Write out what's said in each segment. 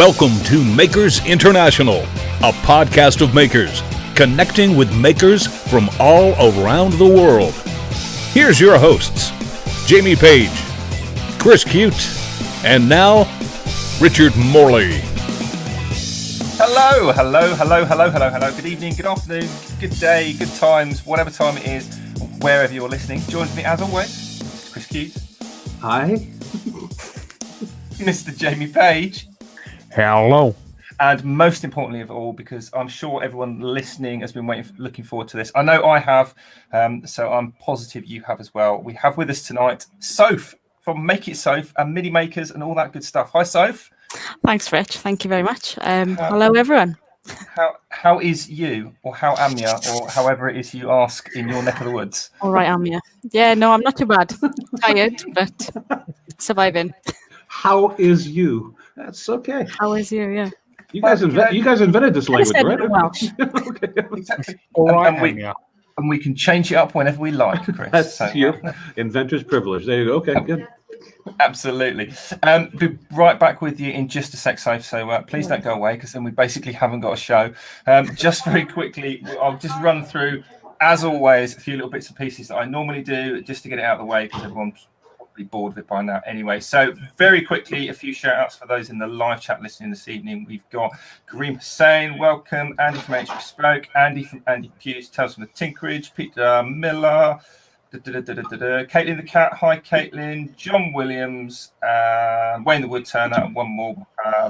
Welcome to Makers International, a podcast of makers, connecting with makers from all around the world. Here's your hosts, Jamie Page, Chris Cute, and now, Richard Morley. Hello. Good evening, good afternoon, good day, good times, whatever time it is, wherever you're listening. Joins me as always, Chris Cute. Hi. Mr. Jamie Page. Hello. And most importantly of all, because I'm sure everyone listening has been looking forward to this. I know I have, so I'm positive you have as well. We have with us tonight Soph from It Soph and Mini Makers and all that good stuff. Hi, Soph. Thanks, Rich. Thank you very much. Hello, everyone. How is you, or how am you, or however it is you ask in your neck of the woods? All right, am you? Yeah, no, I'm not too bad. Tired, but surviving. How is you? That's okay. How is you? Yeah. You guys invented this language, right? Welsh. Okay. Exactly. All right, and we can change it up whenever we like, Chris. That's you. Inventor's privilege. There you go. Okay, good. Absolutely. Be right back with you in just a sec, Soph. So please don't go away, because then we basically haven't got a show. Just very quickly, I'll just run through, as always, a few little bits and pieces that I normally do just to get it out of the way, because everyone's probably bored of it by now anyway. So very quickly, a few shout outs for those in the live chat listening this evening. We've got Kareem Hussain, welcome. Andy from H Bespoke, Andy from Andy Hughes, Tales from the Tinkerage, Peter Miller, Caitlin the Cat, hi Caitlin, John Williams, Wayne the Woodturner, and one more.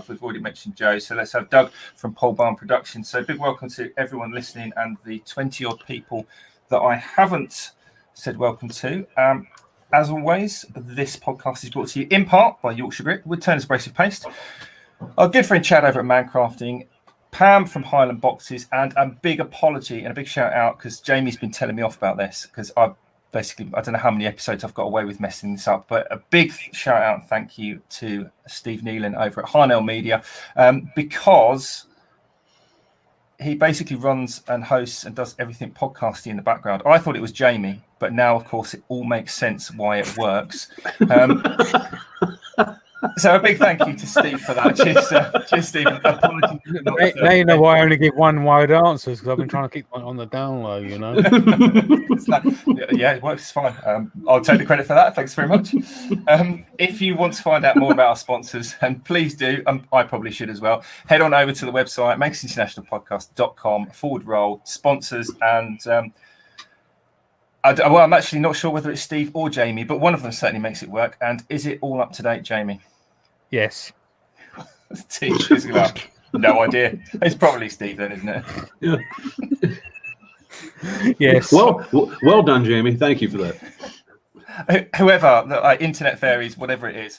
We've already mentioned Joe, so let's have Doug from Pole Barn Productions. So big welcome to everyone listening and the 20 odd people that I haven't said welcome to. As always, this podcast is brought to you in part by Yorkshire Grit, Woodturner's Abrasive Paste, our good friend Chad over at Mancrafting, Pam from Highland Boxes, and a big apology and a big shout out, because Jamie's been telling me off about this, because I don't know how many episodes I've got away with messing this up, but a big shout out and thank you to Steve Nealon over at Harnell Media, because he basically runs and hosts and does everything podcasty in the background. I thought it was Jamie, but now, of course, it all makes sense why it works. So a big thank you to Steve for that. Cheers, Steve. Apologies. Now you know why I only give one-word answers, because I've been trying to keep one on the down low, you know. Yeah, it works fine. I'll take the credit for that. Thanks very much. If you want to find out more about our sponsors, and please do, I probably should as well, head on over to the website, makersinternationalpodcast.com/sponsors, and I'm actually not sure whether it's Steve or Jamie, but one of them certainly makes it work. And is it all up to date, Jamie? Yes. No idea. It's probably Steve then, isn't it? Yeah. Yes. Well done, Jamie. Thank you for that. Whoever, internet fairies, whatever it is,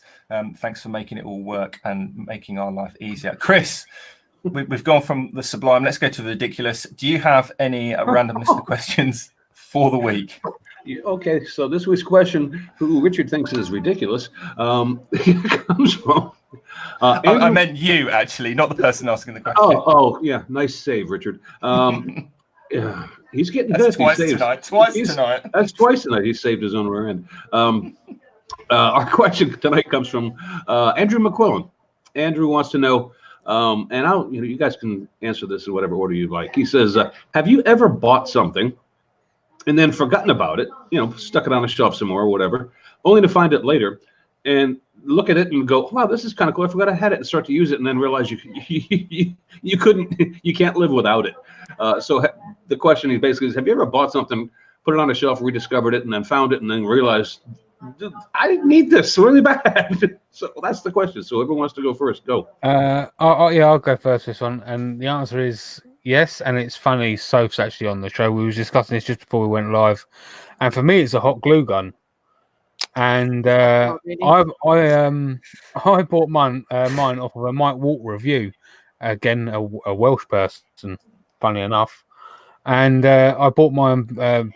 thanks for making it all work and making our life easier. Chris, we've gone from the sublime. Let's go to the ridiculous. Do you have any random list of questions for the week? Okay, so this week's question, who Richard thinks is ridiculous, comes from... I meant you, actually, not the person asking the question. Oh, yeah, nice save, Richard. Yeah, he's getting That's good. Twice tonight. That's twice tonight. He saved his own rear end. Our question tonight comes from Andrew McQuillan. Andrew wants to know, and you guys can answer this in whatever order you like. He says, have you ever bought something and then forgotten about it, stuck it on a shelf somewhere or whatever, only to find it later and look at it and go, wow, this is kind of cool. I forgot I had it, and start to use it, and then realize you can't live without it. So the question is basically, have you ever bought something, put it on a shelf, rediscovered it, and then found it, and then realized, I didn't need this really bad? So that's the question. So everyone wants to go first. Go. I'll go first this one, and the answer is yes. And it's funny, Soph's actually on the show. We were discussing this just before we went live, and for me, it's a hot glue gun. And really? I bought mine off of a Mike Walker review, again a Welsh person, funny enough. And I bought mine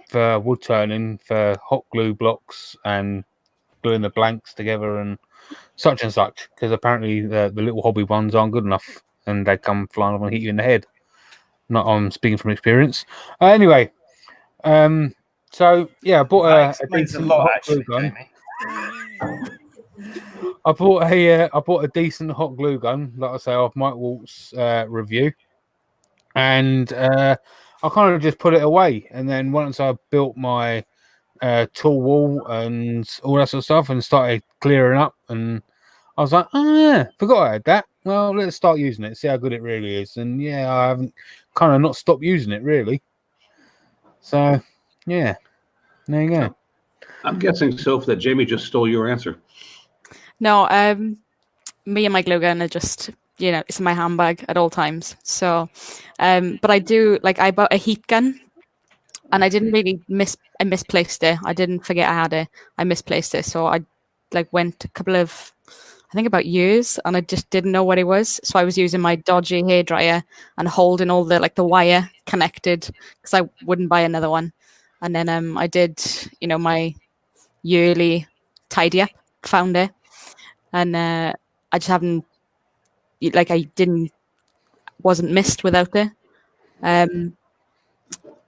for wood turning, for hot glue blocks and gluing the blanks together and such, because apparently the little hobby ones aren't good enough, and they come flying up and hit you in the head. Not I'm speaking from experience. Anyway, so yeah, I bought a decent lot, hot glue gun. I bought a decent hot glue gun, like I say, off Mike Walt's review, and I kind of just put it away. And then once I built my tool wall and all that sort of stuff, and started clearing up, and I was like, oh yeah, forgot I had that. Well, let's start using it, see how good it really is. And yeah, I haven't kind of not stopped using it really. So yeah, there you go. I'm guessing, Soph, that Jamie just stole your answer. No, me and my glue gun are just, it's in my handbag at all times. So, but I do, like, I bought a heat gun, and I didn't really I misplaced it. I didn't forget I had it. I misplaced it. So I went a couple of, I think about years, and I just didn't know what it was. So I was using my dodgy hairdryer and holding all the wire connected because I wouldn't buy another one. And then I did, my yearly tidy up, found it. And I just haven't, wasn't missed without it.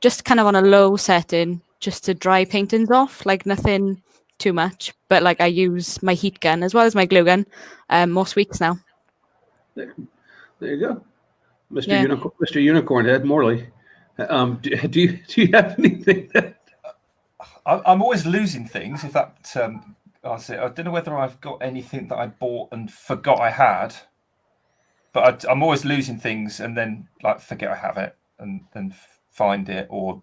Just kind of on a low setting, just to dry paintings off, nothing too much. But I use my heat gun as well as my glue gun most weeks now. There you go, Mr. Unicorn Head Morley. Do you have anything that? I'm always losing things. If that, I don't know whether I've got anything that I bought and forgot I had, but I'm always losing things and then forget I have it and then find it or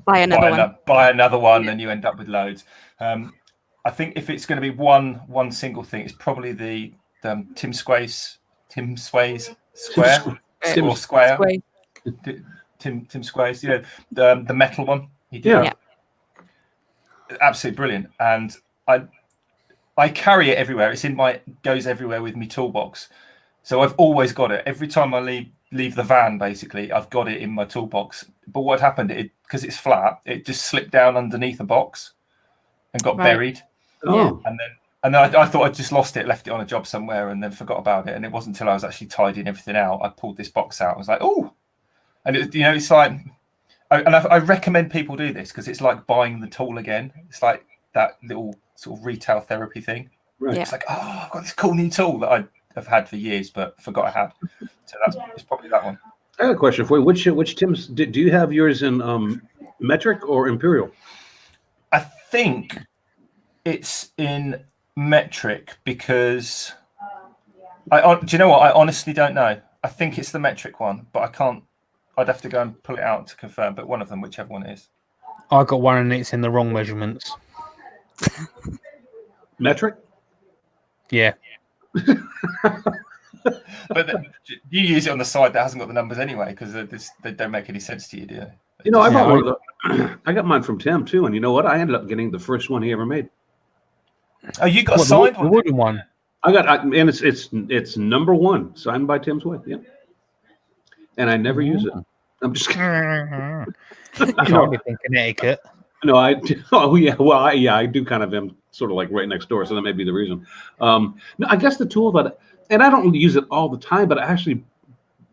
buy another one, and you end up with loads. I think if it's going to be one single thing, it's probably the Tim Sway's square or square. Tim Sway's, the metal one. He did. Yeah. Absolutely brilliant, and I carry it everywhere. Goes everywhere with me toolbox, so I've always got it. Every time I leave the van, basically, I've got it in my toolbox. But what happened? Because it's flat, it just slipped down underneath a box and got buried. Oh, and then I thought I'd just lost it, left it on a job somewhere, and then forgot about it. And it wasn't until I was actually tidying everything out, I pulled this box out. I was like, oh, and it's like. I recommend people do this because it's like buying the tool again. It's like that little sort of retail therapy thing. right. Yeah. It's like, oh, I've got this cool new tool that I've had for years but forgot I had. So it's probably that one. I got a question for you. Which Tim's do you have yours in metric or imperial? I think it's in metric because do you know what? I honestly don't know. I think it's the metric one, but I can't. I'd have to go and pull it out to confirm, but one of them, whichever one it is. I got one and it's in the wrong measurements. Metric? Yeah. But you use it on the side that hasn't got the numbers anyway, because they don't make any sense to you, do they? I bought one of the. I got mine from Tim too, and you know what? I ended up getting the first one he ever made. Oh, you got a signed one? The wooden one. And it's number 1, signed by Tim's wife. Yeah. And I never use it. I'm just kidding. I live in Connecticut. No, I do. Oh, yeah. Well, I do kind of am sort of like right next door, so that may be the reason. No, I guess the tool that, and I don't use it all the time, but I actually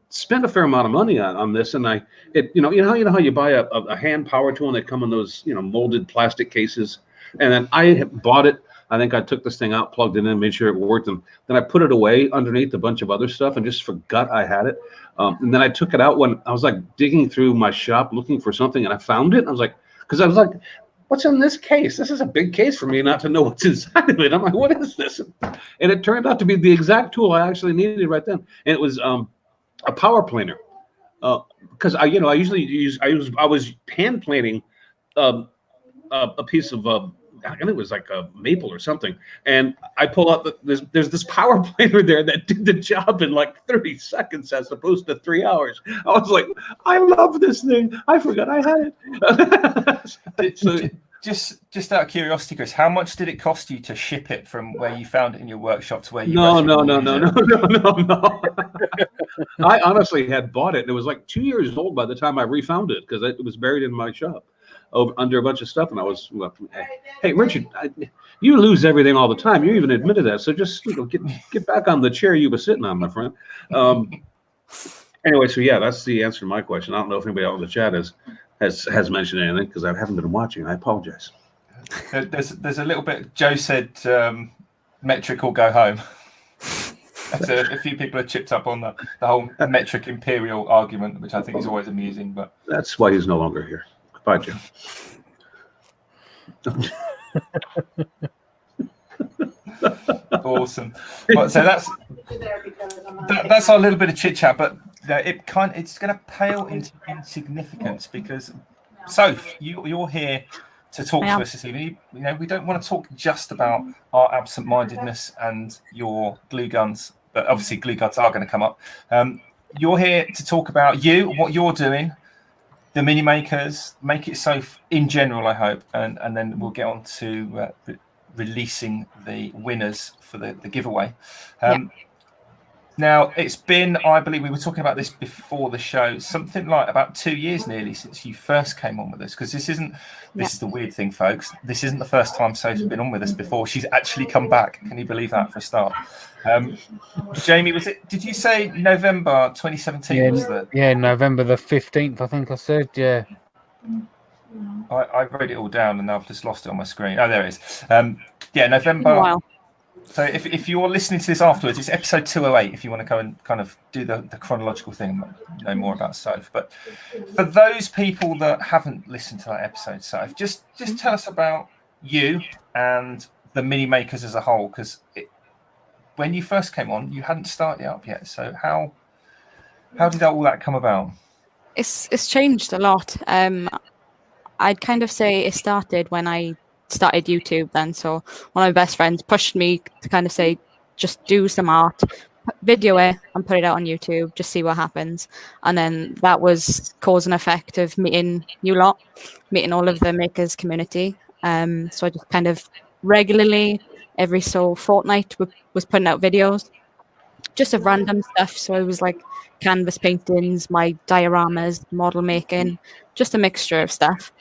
spent a fair amount of money on this, and you know how you buy a hand power tool and they come in those molded plastic cases, and then I bought it. I think I took this thing out, plugged it in, made sure it worked, and then I put it away underneath a bunch of other stuff and just forgot I had it. And then I took it out when I was digging through my shop looking for something, and I found it. And I was like, what's in this case? This is a big case for me not to know what's inside of it. I'm like, what is this? And it turned out to be the exact tool I actually needed right then. And it was a power planer. Because I was hand planing a piece of I think it was like a maple or something, and I pull out there's this power planer there that did the job in 30 seconds as opposed to 3 hours. I was like, I love this thing. I forgot I had it. So, just out of curiosity, Chris, how much did it cost you to ship it from where you found it in your workshop to where you? No. I honestly had bought it, and it was 2 years old by the time I refound it because it was buried in my shop under a bunch of stuff, and I was, hey Richard, you lose everything all the time. You even admitted that, so just get back on the chair you were sitting on, my friend. Anyway, so yeah, that's the answer to my question. I don't know if anybody out in the chat has mentioned anything because I haven't been watching. I apologize. There's a little bit. Joe said metric or go home. A few people have chipped up on the whole metric imperial argument, which I think is always amusing. But that's why he's no longer here. Bye, Jim. Awesome. Well, so that's our little bit of chit chat, but it's going to pale into insignificance because Soph, you're here to talk to us this evening. You know, we don't want to talk just about our absent-mindedness and your glue guns, but obviously glue guns are going to come up. You're here to talk about you, what you're doing, the mini makers, Make It Soph in general, I hope, and then we'll get on to releasing the winners for the giveaway. Now, it's been, I believe we were talking about this before the show, something like about 2 years nearly since you first came on with us, because this is the weird thing, folks. This isn't the first time Soph's been on with us before. She's actually come back. Can you believe that for a start? Jamie, did you say November 2017? Yeah, November the 15th, I think I said, yeah. I wrote it all down and I've just lost it on my screen. Oh, there it is. November. Wow. So if you're listening to this afterwards, it's episode 208 if you want to go and kind of do the chronological thing, know more about Soph. But for those people that haven't listened to that episode, Soph, just tell us about you and the mini makers as a whole, because when you first came on, you hadn't started it up yet. So how did all that come about? It's changed a lot. I'd kind of say it started when I started YouTube then. So one of my best friends pushed me to kind of say, just do some art, video it and put it out on YouTube, just see what happens. And then that was cause and effect of meeting you lot, meeting all of the makers community. So I just kind of regularly, every fortnight, was putting out videos just of random stuff. So it was like canvas paintings, my dioramas, model making, just a mixture of stuff.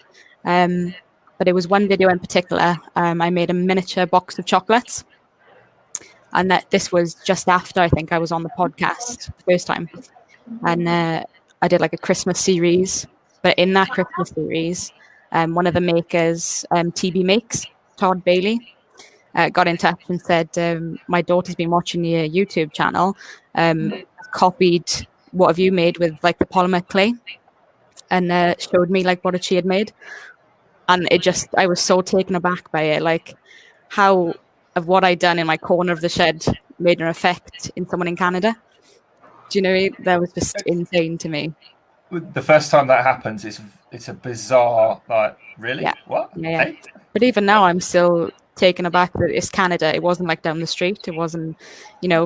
But it was one video in particular. I made a miniature box of chocolates, and this was just after I think I was on the podcast the first time, and I did like a Christmas series. But in that Christmas series, one of the makers, TB Makes, Todd Bailey, got in touch and said, my daughter's been watching your YouTube channel, copied what have you made with like the polymer clay, and showed me like what she had made. And I was so taken aback by it, like how of what I'd done in my corner of the shed made an effect in someone in Canada. Do you know, that was just insane to me. The first time that happens, it's a bizarre, like, really? Yeah. What? Yeah. Hey? But even now, I'm still taken aback that it's Canada. It wasn't like down the street. It wasn't,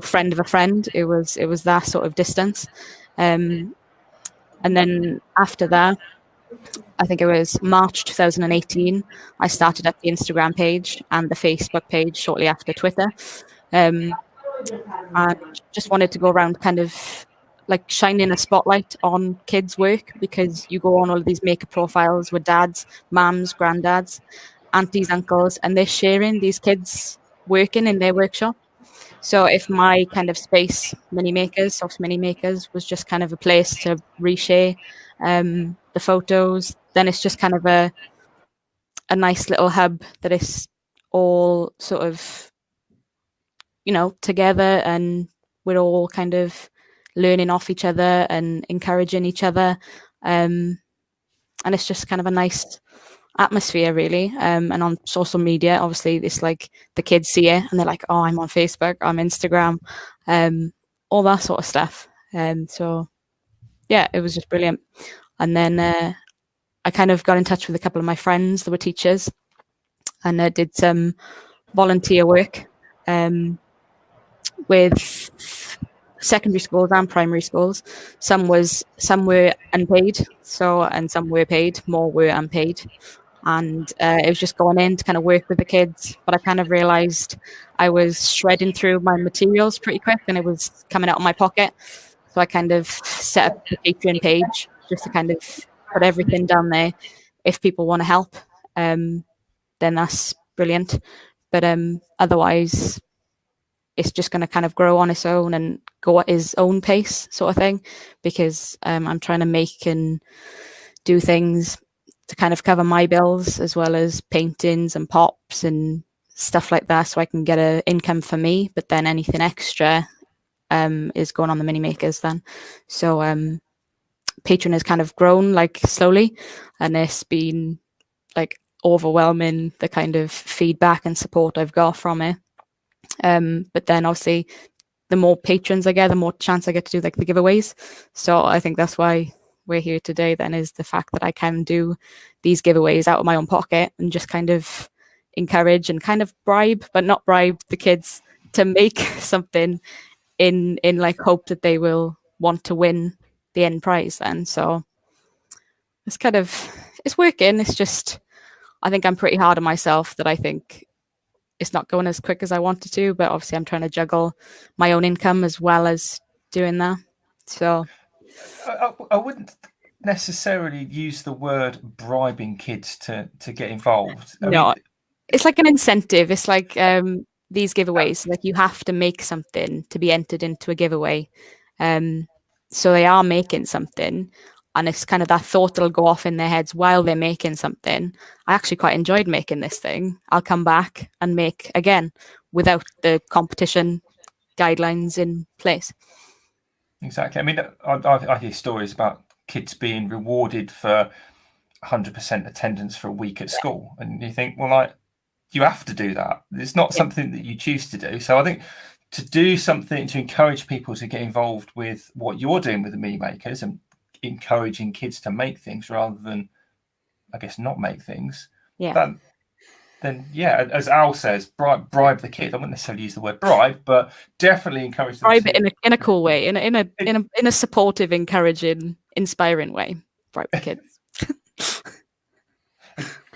friend of a friend. It was that sort of distance. And then after that, I think it was March 2018, I started up the Instagram page and the Facebook page shortly after Twitter. And just wanted to go around kind of like shining a spotlight on kids' work, because you go on all of these maker profiles with dads, mums, granddads, aunties, uncles, and they're sharing these kids working in their workshop. So if my kind of space, Sophs Mini Makers, was just kind of a place to reshare the photos, then it's just kind of a nice little hub that is all sort of, together, and we're all kind of learning off each other and encouraging each other. And it's just kind of a nice atmosphere, really. And on social media, obviously, it's like the kids see it and they're like, oh, I'm on Facebook, I'm Instagram, all that sort of stuff. So yeah, it was just brilliant. And then I kind of got in touch with a couple of my friends that were teachers, and I did some volunteer work with secondary schools and primary schools. Some were unpaid, and some were paid. More were unpaid, and it was just going in to kind of work with the kids. But I kind of realised I was shredding through my materials pretty quick, and it was coming out of my pocket. So I kind of set up the Patreon page just to kind of put everything down there. If people want to help, then that's brilliant. But otherwise, it's just going to kind of grow on its own and go at its own pace, sort of thing, because I'm trying to make and do things to kind of cover my bills, as well as paintings and pops and stuff like that, so I can get an income for me. But then anything extra is going on the mini makers then. So Patreon has kind of grown like slowly, and it's been like overwhelming the kind of feedback and support I've got from it. But then obviously the more patrons I get, the more chance I get to do like the giveaways. So I think that's why we're here today then, is the fact that I can do these giveaways out of my own pocket and just kind of encourage and kind of bribe, but not bribe, the kids to make something in like hope that they will want to win the end prize then. So it's working. It's just, I think I'm pretty hard on myself that I think it's not going as quick as I wanted to, but obviously I'm trying to juggle my own income as well as doing that. So I wouldn't necessarily use the word bribing kids to get involved. I mean, it's like an incentive. It's like these giveaways, like you have to make something to be entered into a giveaway. So they are making something, and it's kind of that thought that'll go off in their heads while they're making something. I actually quite enjoyed making this thing. I'll come back and make again without the competition guidelines in place. Exactly. I mean, I hear stories about kids being rewarded for 100% attendance for a week at school, and you think, well, like, you have to do that. It's not something that you choose to do. So I think to do something to encourage people to get involved with what you're doing with the mini makers and encouraging kids to make things rather than, I guess, not make things. Yeah. Then yeah, as Al says, bribe the kid. I wouldn't necessarily use the word bribe, but definitely encourage them. Bribe it in a cool way, in a supportive, encouraging, inspiring way. Bribe the kids.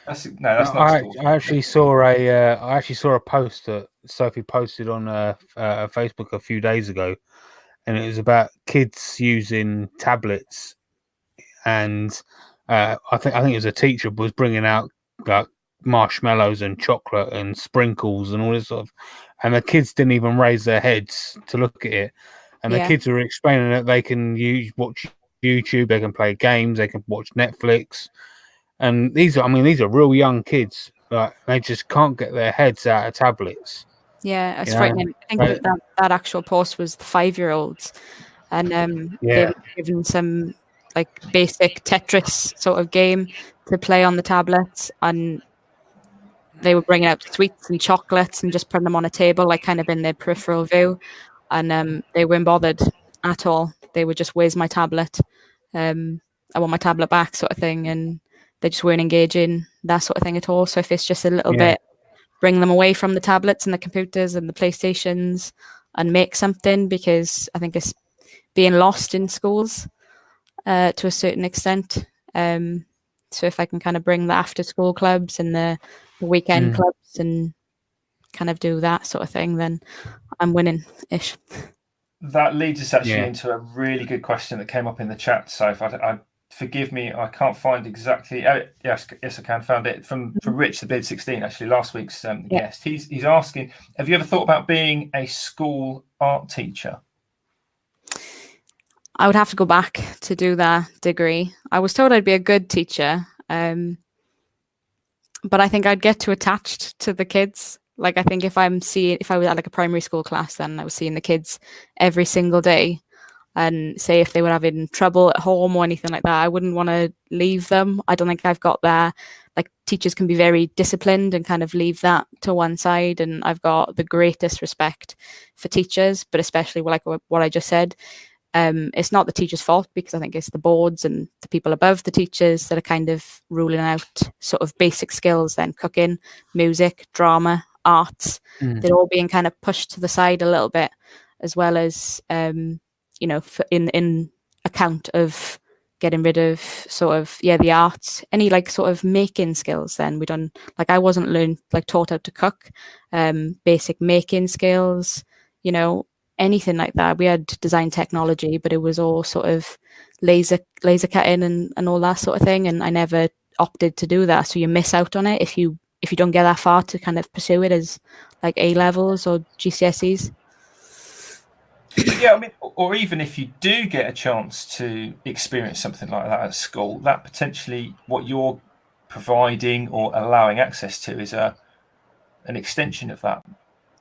That's not. I actually saw a post that Sophie posted on Facebook a few days ago, and it was about kids using tablets, and I think it was a teacher was bringing out like marshmallows and chocolate and sprinkles and all this sort of, and the kids didn't even raise their heads to look at it, and the kids were explaining that they can watch YouTube, they can play games, they can watch Netflix. And these are real young kids. Like, they just can't get their heads out of tablets. Yeah, it's frightening. I think that actual post was the 5-year-olds, and they were given some like basic Tetris sort of game to play on the tablets, and they were bringing out sweets and chocolates and just putting them on a table, like kind of in their peripheral view, and they weren't bothered at all. They would just, "Where's my tablet? I want my tablet back," sort of thing, and they just weren't engaging that sort of thing at all. So if it's just a little bit, bring them away from the tablets and the computers and the PlayStations and make something, because I think it's being lost in schools to a certain extent. So if I can kind of bring the after school clubs and the weekend clubs and kind of do that sort of thing, then I'm winning-ish. That leads us actually into a really good question that came up in the chat. So forgive me, I can't find exactly. Yes, I can. Found it from Rich, the Beard 16, actually, last week's guest. He's asking, have you ever thought about being a school art teacher? I would have to go back to do that degree. I was told I'd be a good teacher, but I think I'd get too attached to the kids. Like, I think if I was at like a primary school class, then I was seeing the kids every single day. And say if they were having trouble at home or anything like that, I wouldn't want to leave them. I don't think I've got that. Like, teachers can be very disciplined and kind of leave that to one side. And I've got the greatest respect for teachers, but especially like what I just said. It's not the teacher's fault, because I think it's the boards and the people above the teachers that are kind of ruling out sort of basic skills, then cooking, music, drama, arts. They're all being kind of pushed to the side a little bit, as well as in account of getting rid of sort of the arts, any like sort of making skills. Then we done, like, I wasn't taught how to cook, basic making skills, anything like that. We had design technology, but it was all sort of laser cutting and all that sort of thing, and I never opted to do that. So you miss out on it if you don't get that far to kind of pursue it as like A levels or GCSEs. Yeah, I mean, or even if you do get a chance to experience something like that at school, that potentially what you're providing or allowing access to is a an extension of that.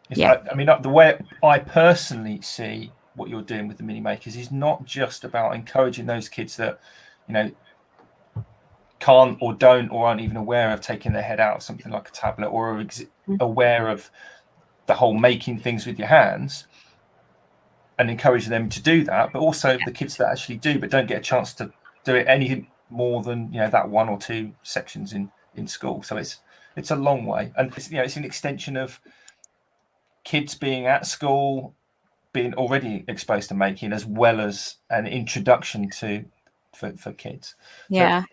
Yeah. I mean, the way I personally see what you're doing with the mini makers is not just about encouraging those kids that, you know, can't or don't or aren't even aware of taking their head out of something like a tablet, or are aware of the whole making things with your hands, and encourage them to do that, but also the kids that actually do but don't get a chance to do it any more than, you know, that 1 or 2 sections in school. So it's a long way, and it's, you know, it's an extension of kids being at school, being already exposed to making, as well as an introduction to for kids. Yeah.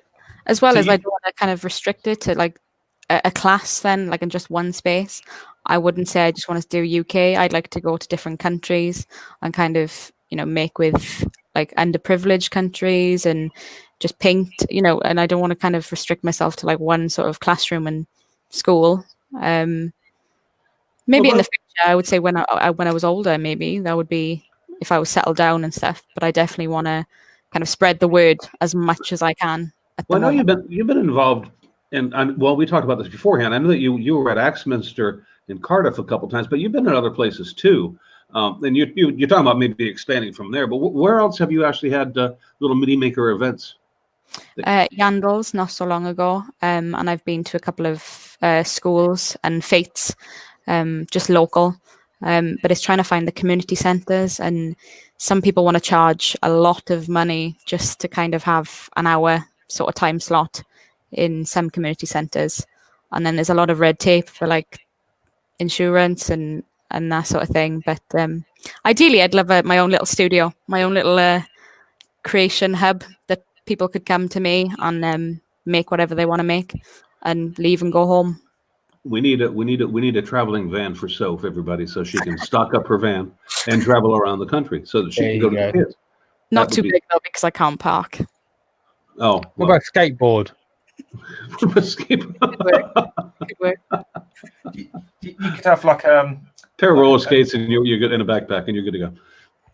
As well as I don't want to kind of restrict it to like a class then, like in just one space. I wouldn't say I just want to do UK. I'd like to go to different countries and kind of, you know, make with like underprivileged countries and just paint, you know, and I don't want to kind of restrict myself to like one sort of classroom and school. Maybe in the future, I would say when I was older, maybe that would be if I was settled down and stuff. But I definitely want to kind of spread the word as much as I can. Well, I know you've been involved in, well, we talked about this beforehand. I know that you were at Axminster in Cardiff a couple times, but you've been in other places too. And you're talking about maybe expanding from there. But where else have you actually had little mini maker events? Yandles not so long ago, and I've been to a couple of schools and fetes, just local. But it's trying to find the community centres, and some people want to charge a lot of money just to kind of have an hour sort of time slot in some community centres, and then there's a lot of red tape for like insurance and that sort of thing. But ideally, I'd love my own little studio, my own little creation hub that people could come to me and make whatever they want to make and leave and go home. We need a traveling van for Soph, everybody, so she can stock up her van and travel around the country so that she can go to the kids. Not too big though, because I can't park. Oh, what about skateboard? You could have like pair of roller skates and you're good in a backpack and you're good to go.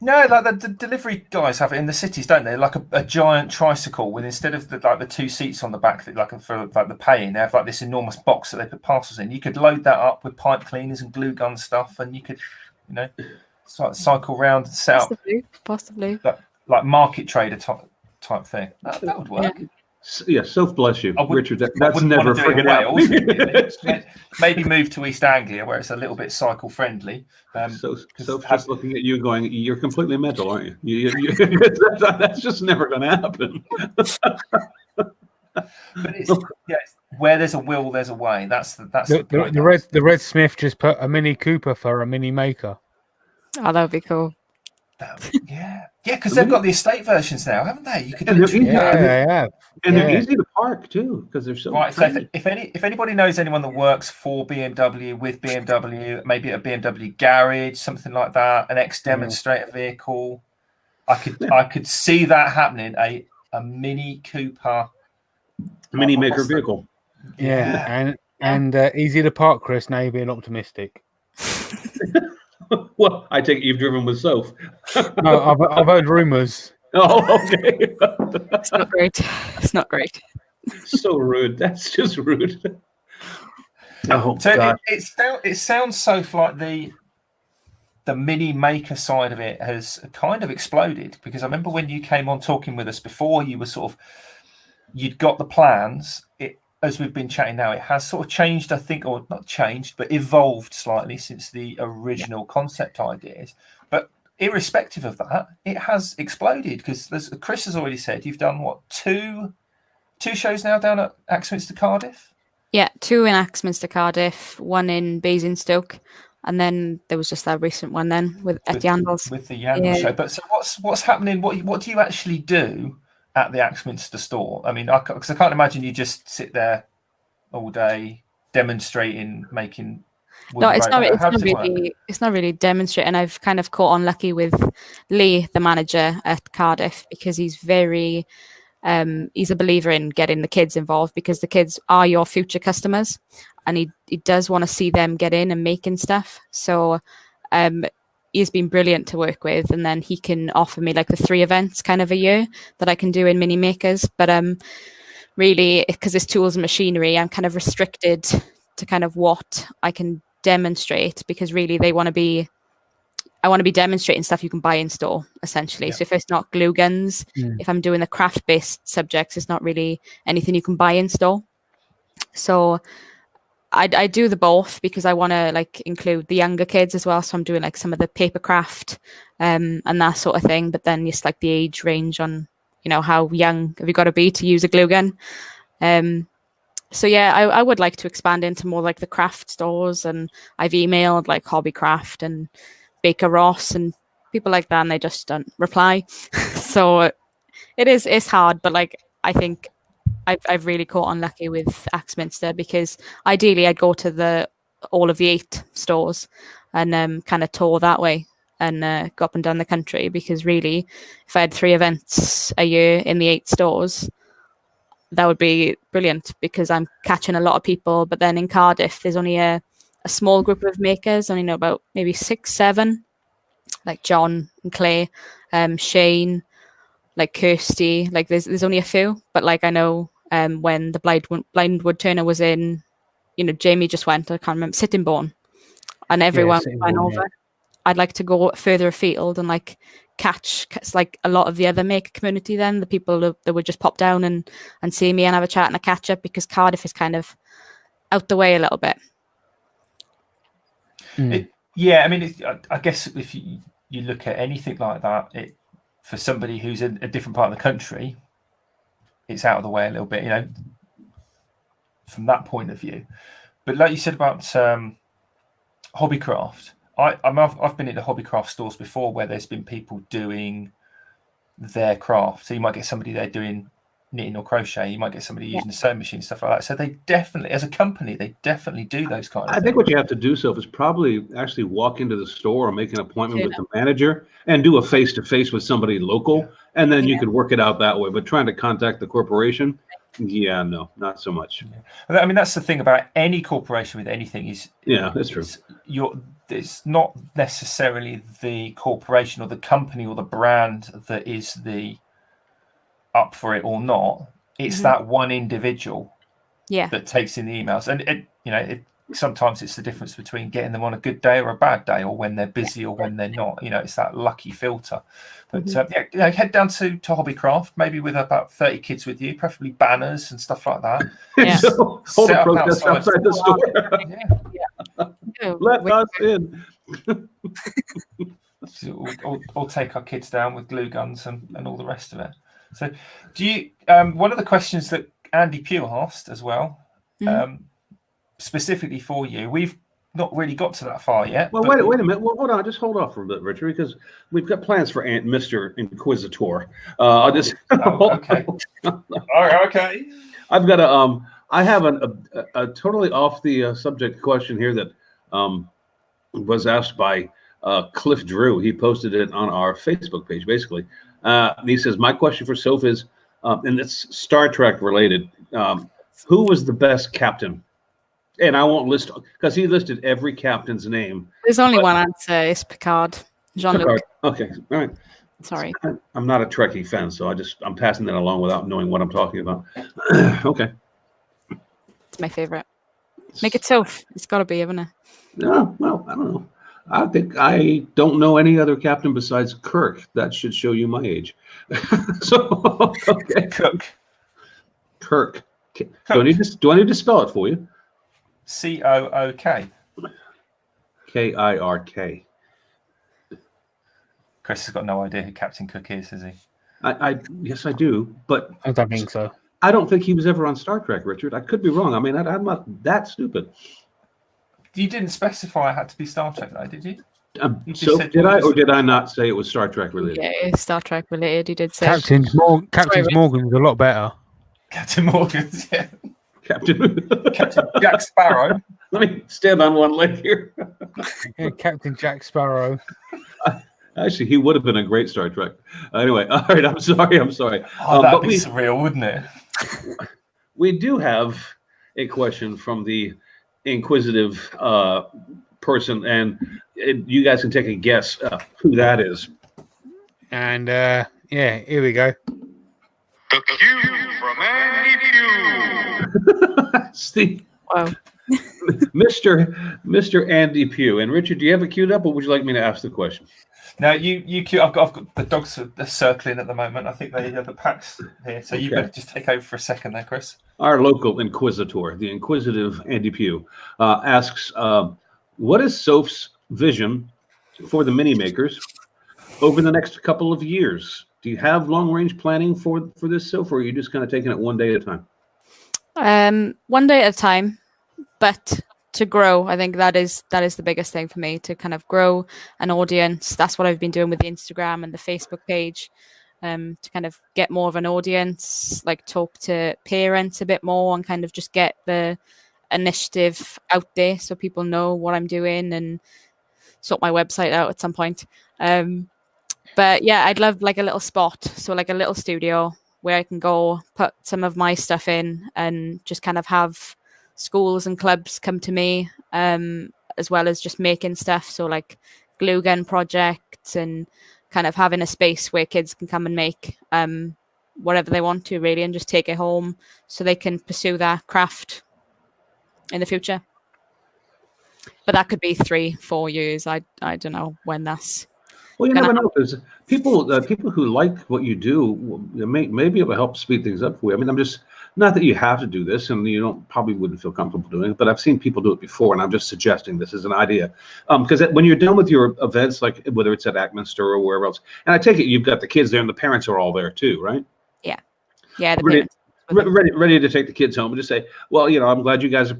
No, like the delivery guys have it in the cities, don't they? Like a giant tricycle with, instead of the 2 seats on the back, that like for like the paying, they have like this enormous box that they put parcels in. You could load that up with pipe cleaners and glue gun stuff, and you could, you know, cycle around and set possibly like market trader type thing. That would work. Yeah, Soph, bless you, Richard. That's never friggin' out. Maybe move to East Anglia where it's a little bit cycle friendly. Soph's just looking at you, going, "You're completely mental, aren't you? That's just never going to happen." But it's where there's a will, there's a way. That's the Red Smith just put a Mini Cooper for a Mini Maker. Oh, that would be cool. Yeah, because they've got the estate versions now, haven't they? You could and they're easy to park too because they're so right. So if anybody knows anyone that works for BMW, with BMW, maybe a BMW garage, something like that, an ex-demonstrator vehicle, I could see that happening. A Mini Cooper, Mini Maker vehicle. Yeah, and easy to park, Chris. Now you're being optimistic. Well, I take it you've driven with Soph. No, I've heard rumours. Oh, okay. It's not great. It's not great. So rude. That's just rude. Oh, so God. It sounds so like the mini maker side of it has kind of exploded, because I remember when you came on talking with us before, you were you'd got the plans. As we've been chatting now, it has sort of changed, I think, or not changed, but evolved slightly since the original concept ideas. But irrespective of that, it has exploded, because as Chris has already said, you've done what, two shows now down at Axminster Cardiff? Yeah, 2 in Axminster Cardiff, 1 in Basingstoke, and then there was just that recent one then with Yandles. With the Yandles show. But so what's happening? What do you actually do at the Axminster store? I mean, because I can't imagine you just sit there all day demonstrating, making. No, it's not really demonstrating. I've kind of caught on lucky with Lee, the manager at Cardiff, because he's very, he's a believer in getting the kids involved, because the kids are your future customers, and he does want to see them get in and making stuff. So, he's been brilliant to work with, and then he can offer me like the 3 events kind of a year that I can do in mini makers. But really, because it's tools and machinery, I'm kind of restricted to kind of what I can demonstrate, because really I want to be demonstrating stuff you can buy in store, essentially. So if it's not glue guns, if I'm doing the craft-based subjects, it's not really anything you can buy in store. So I do the both because I want to like include the younger kids as well. So I'm doing like some of the paper craft and that sort of thing. But then just like the age range on, you know, how young have you got to be to use a glue gun. So yeah, I would like to expand into more like the craft stores, and I've emailed like Hobbycraft and Baker Ross and people like that, and they just don't reply. So it's hard, but like I think I've really caught unlucky with Axminster, because ideally I'd go to all of the 8 stores and kind of tour that way and go up and down the country, because really if I had 3 events a year in the 8 stores, that would be brilliant, because I'm catching a lot of people. But then in Cardiff there's only a small group of makers, only know about maybe 6, 7, like John and Clay, Shane, like Kirsty, like there's only a few. But like I know when the blind Woodturner was in, you know, Jamie just went, I can't remember, Sittingbourne, and everyone went over. Yeah. I'd like to go further afield and like catch like a lot of the other maker community, then the people that would just pop down and see me and have a chat and a catch up, because Cardiff is kind of out the way a little bit. Yeah, I mean, I guess if you look at anything like that, for somebody who's in a different part of the country, it's out of the way a little bit, you know, from that point of view. But like you said about Hobbycraft, I've been in the Hobbycraft stores before where there's been people doing their craft. So you might get somebody there doing knitting or crochet. You might get somebody using a sewing machine, stuff like that. So they definitely, as a company, they definitely do those kind of things. I think what you have to do, Soph, is probably actually walk into the store or make an appointment with the manager and do a face-to-face with somebody local, and then you could work it out that way. But trying to contact the corporation, no, not so much. Yeah. I mean, that's the thing about any corporation with anything is... Yeah, that's true. It's not necessarily the corporation or the company or the brand that is the up for it or not. It's that one individual that takes in the emails, and sometimes it's the difference between getting them on a good day or a bad day, or when they're busy or when they're not. You know, it's that lucky filter. But head down to Hobbycraft, maybe with about 30 kids with you, preferably banners and stuff like that. So hold a protest outside the store. Let us in. Or take our kids down with glue guns and all the rest of it. So, do you? One of the questions that Andy Pugh asked as well, specifically for you, we've not really got to that far yet. Well, wait a minute. Well, hold on. Just hold off for a bit, Richard, because we've got plans for Mr. Inquisitor. I'll just. Okay. All right. Okay. I've got I have a totally off the subject question here that was asked by Cliff Drew. He posted it on our Facebook page, basically. He says, my question for Soph is, and it's Star Trek related, who was the best captain? And I won't list, because he listed every captain's name. There's only one answer, it's Picard. Jean-Luc. Okay, all right. Sorry. I'm not a Trekkie fan, so I'm passing that along without knowing what I'm talking about. Okay. It's my favorite. Make it Soph. It's got to be, haven't it? No, well, I don't know. I think I don't know any other captain besides Kirk. That should show you my age. So, okay. Kirk. Do I need to spell it for you? COOK. KIRK. Chris has got no idea who Captain Cook is he? Yes, I do, but I don't think so. I don't think he was ever on Star Trek, Richard. I could be wrong. I mean, I'm not that stupid. You didn't specify it had to be Star Trek, though, did you? So did I, or did I not say it was Star Trek related? Yeah, it's Star Trek related. You did say Captain Morgan's a lot better. Captain Morgan's, yeah. Captain Jack Sparrow. Let me stand on one leg here. Yeah, Captain Jack Sparrow. Actually, he would have been a great Star Trek. Anyway, all right. I'm sorry. Oh, that'd be surreal, wouldn't it? We do have a question from the inquisitive person, and you guys can take a guess who that is. And here we go. The Q from Andy Pugh. Steve. Wow. Mr. Andy Pugh. And Richard, do you have it queued up, or would you like me to ask the question? No, you I've got the dogs are circling at the moment. I think they have the packs here, so you better just take over for a second there, Chris. Our local inquisitor, the inquisitive Andy Pugh, asks, what is Soph's vision for the mini makers over the next couple of years? Do you have long-range planning for this, Soph, or are you just kind of taking it one day at a time? One day at a time, but to grow, I think that is the biggest thing for me, to kind of grow an audience. That's what I've been doing with the Instagram and the Facebook page, to kind of get more of an audience, like talk to parents a bit more and kind of just get the initiative out there so people know what I'm doing, and sort my website out at some point. But yeah, I'd love like a little spot, so like a little studio where I can go put some of my stuff in and just kind of have schools and clubs come to me, as well as just making stuff. So like glue gun projects, and kind of having a space where kids can come and make whatever they want to, really, and just take it home so they can pursue their craft in the future. But that could be 3-4 years. I don't know when that's. Well, you never know. There's people who like what you do. Maybe it will help speed things up for you. I mean, I'm just, not that you have to do this, and you probably wouldn't feel comfortable doing it, but I've seen people do it before, and I'm just suggesting this as an idea. Because when you're done with your events, like whether it's at Ackminster or wherever else, and I take it you've got the kids there, and the parents are all there too, right? Yeah, the parents. Ready to take the kids home and just say, well, I'm glad you guys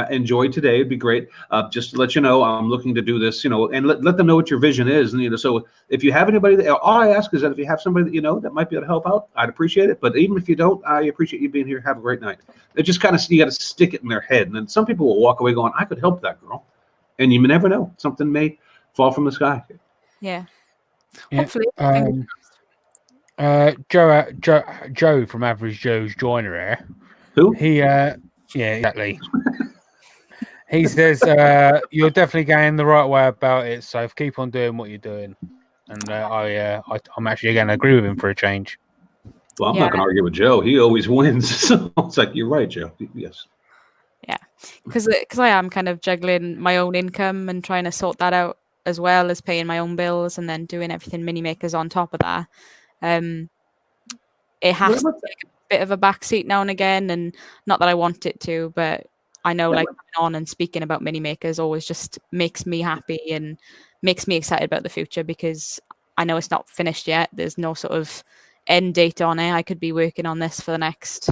enjoyed today. It'd be great. Just to let you know, I'm looking to do this, and let them know what your vision is. And, so if you have anybody all I ask is that if you have somebody that that might be able to help out, I'd appreciate it. But even if you don't, I appreciate you being here. Have a great night. It just kind of, you got to stick it in their head. And then some people will walk away going, I could help that girl. And you never know. Something may fall from the sky. Yeah. Yeah. Hopefully. Joe from Average Joe's Joiner here. Who? Yeah, exactly. He says you're definitely going the right way about it, so keep on doing what you're doing. And I'm actually going to agree with him for a change. Well, I'm not going to argue with Joe. He always wins. So it's like, you're right, Joe. Yes. Yeah, because I am kind of juggling my own income and trying to sort that out, as well as paying my own bills and then doing everything mini makers on top of that. It has to take a bit of a backseat now and again, and not that I want it to, but I know like coming on and speaking about mini makers always just makes me happy and makes me excited about the future, because I know it's not finished yet. There's no sort of end date on it. I could be working on this for the next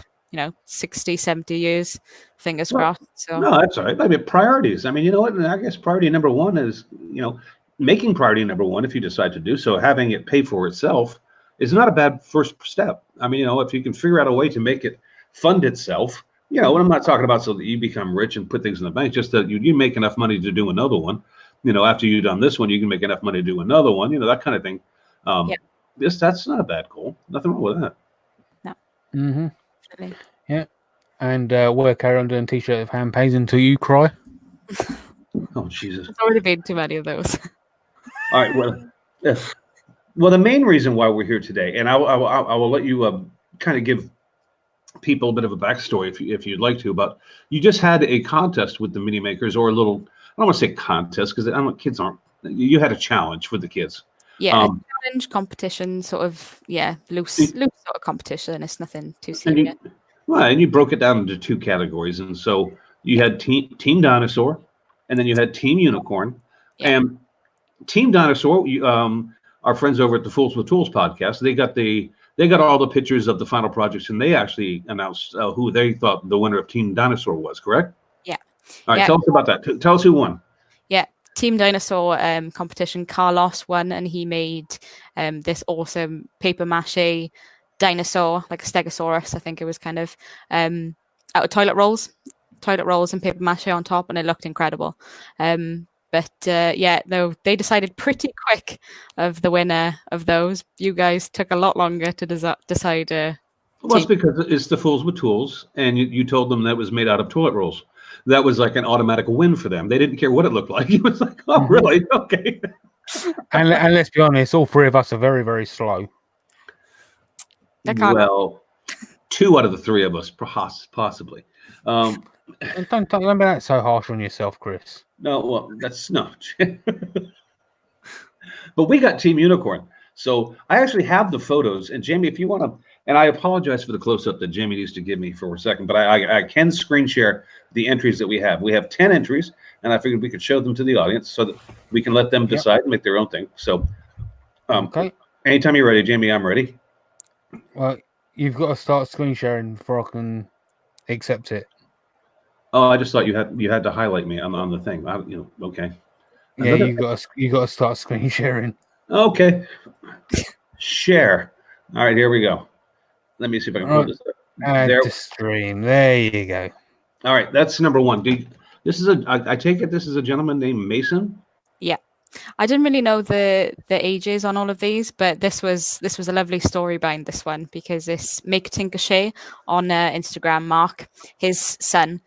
60, 70 years, fingers crossed. So no, that's all right. I mean, priorities. I mean, you know what? I guess priority number one is, making priority number one, if you decide to do so, having it pay for itself is not a bad first step. I mean, if you can figure out a way to make it fund itself, and I'm not talking about so that you become rich and put things in the bank, just that you make enough money to do another one. After you've done this one, you can make enough money to do another one, that kind of thing. That's not a bad goal. Nothing wrong with that. No. Mm-hmm. Yeah. And wear carry on doing t-shirt of hand pains until you cry. Oh, Jesus. There's already been too many of those. All right. Well, yes. Well, the main reason why we're here today, and I will let you kind of give people a bit of a backstory if you'd like to, but you just had a contest with the mini makers, or a little, I don't want to say contest, because kids aren't, you had a challenge with the kids. Yeah, challenge competition, sort of, loose sort of competition. It's nothing too serious. And you broke it down into 2 categories. And so you had Team Dinosaur, and then you had Team Unicorn. Yeah. And Team Dinosaur, our friends over at the Fools with Tools podcast, they got all the pictures of the final projects, and they actually announced who they thought the winner of Team Dinosaur was, correct? Yeah. All right, tell us about that. Tell us who won. Yeah, Team Dinosaur competition, Carlos won, and he made this awesome paper mache dinosaur, like a Stegosaurus, I think it was, kind of out of toilet rolls and paper mache on top, and it looked incredible. But they decided pretty quick of the winner of those. You guys took a lot longer to decide. Well, it's because it's the Fools with Tools, and you told them that was made out of toilet rolls. That was like an automatic win for them. They didn't care what it looked like. It was like, oh, really? Okay. And let's be honest, all 3 of us are very, very slow. Well, 2 out of the 3 of us, possibly. Don't be that so harsh on yourself, Chris. No, well, that's no. But we got Team Unicorn. So I actually have the photos. And Jamie, if you want to, and I apologize for the close-up that Jamie needs to give me for a second, but I can screen share the entries that we have. We have 10 entries, and I figured we could show them to the audience so that we can let them decide and make their own thing. So Okay. anytime you're ready, Jamie, I'm ready. Well, you've got to start screen sharing before I can accept it. Oh, I just thought you had to highlight me on the thing. Okay. Yeah, you got to start screen sharing. Okay. Share. All right, here we go. Let me see if I can pull this up. Add to stream. There you go. All right, that's number one. I take it this is a gentleman named Mason. Yeah. I didn't really know the ages on all of these, but this was a lovely story behind this one, because this Make Tinker Shay on Instagram, Mark, his son,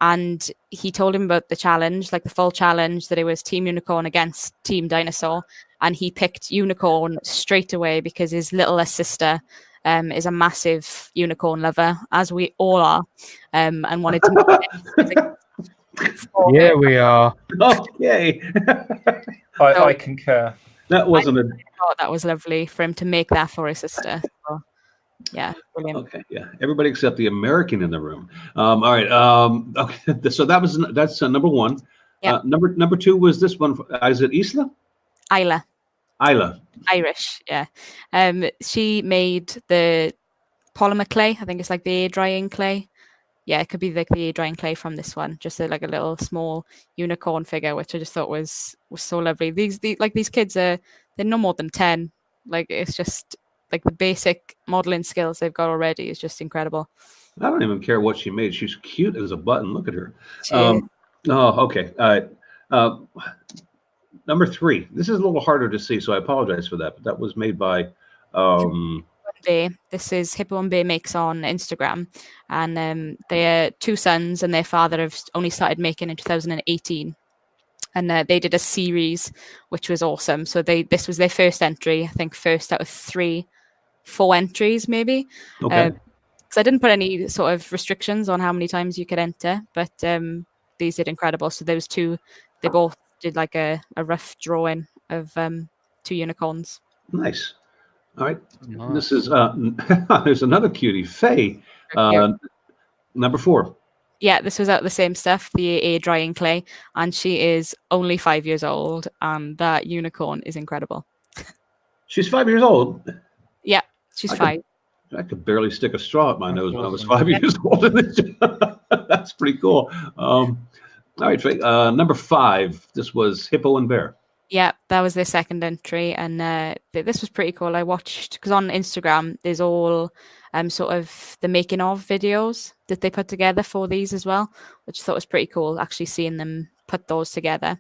and he told him about the challenge, like the full challenge, that it was Team Unicorn against Team Dinosaur, and he picked Unicorn straight away because his littlest sister is a massive unicorn lover, as we all are, and wanted to make it. Yeah, we are. Okay. I concur. That wasn't a. I thought that was lovely for him to make that for his sister. So, yeah, brilliant. Okay, yeah. Everybody except the American in the room. All right. Okay. So that's number one. Yeah. Number two was this one. Is it Isla? Isla. Irish. Yeah. She made the polymer clay. I think it's like the air drying clay. Yeah, it could be like the air drying clay from this one. Just like a little small unicorn figure, which I just thought was so lovely. These kids they're no more than 10. Like, it's just like the basic modeling skills they've got already is just incredible. I don't even care what she made. She's cute as a button. Look at her. She is. Okay. All right. Number three. This is a little harder to see, so I apologize for that. But that was made by. This is Hippo and Bear Makes on Instagram, and they're two sons, and their father have only started making in 2018, and they did a series which was awesome. So this was their first entry, I think, first out of 4 entries maybe. Okay. So I didn't put any sort of restrictions on how many times you could enter, but these did incredible. So those two, they both did like a rough drawing of 2 unicorns. Nice. All right. Nice. This is there's another cutie, Faye. Number 4. Yeah, this was out of the same stuff, the air drying clay, and she is only 5 years old, and that unicorn is incredible. She's 5 years old. Yeah, she's 5. I could barely stick a straw up my nose when I was 5 years old. That's pretty cool. All right, Faye. Number 5. This was Hippo and Bear. Yeah, that was their second entry, and this was pretty cool. I watched, because on Instagram there's all sort of the making of videos that they put together for these as well, which I thought was pretty cool, actually seeing them put those together.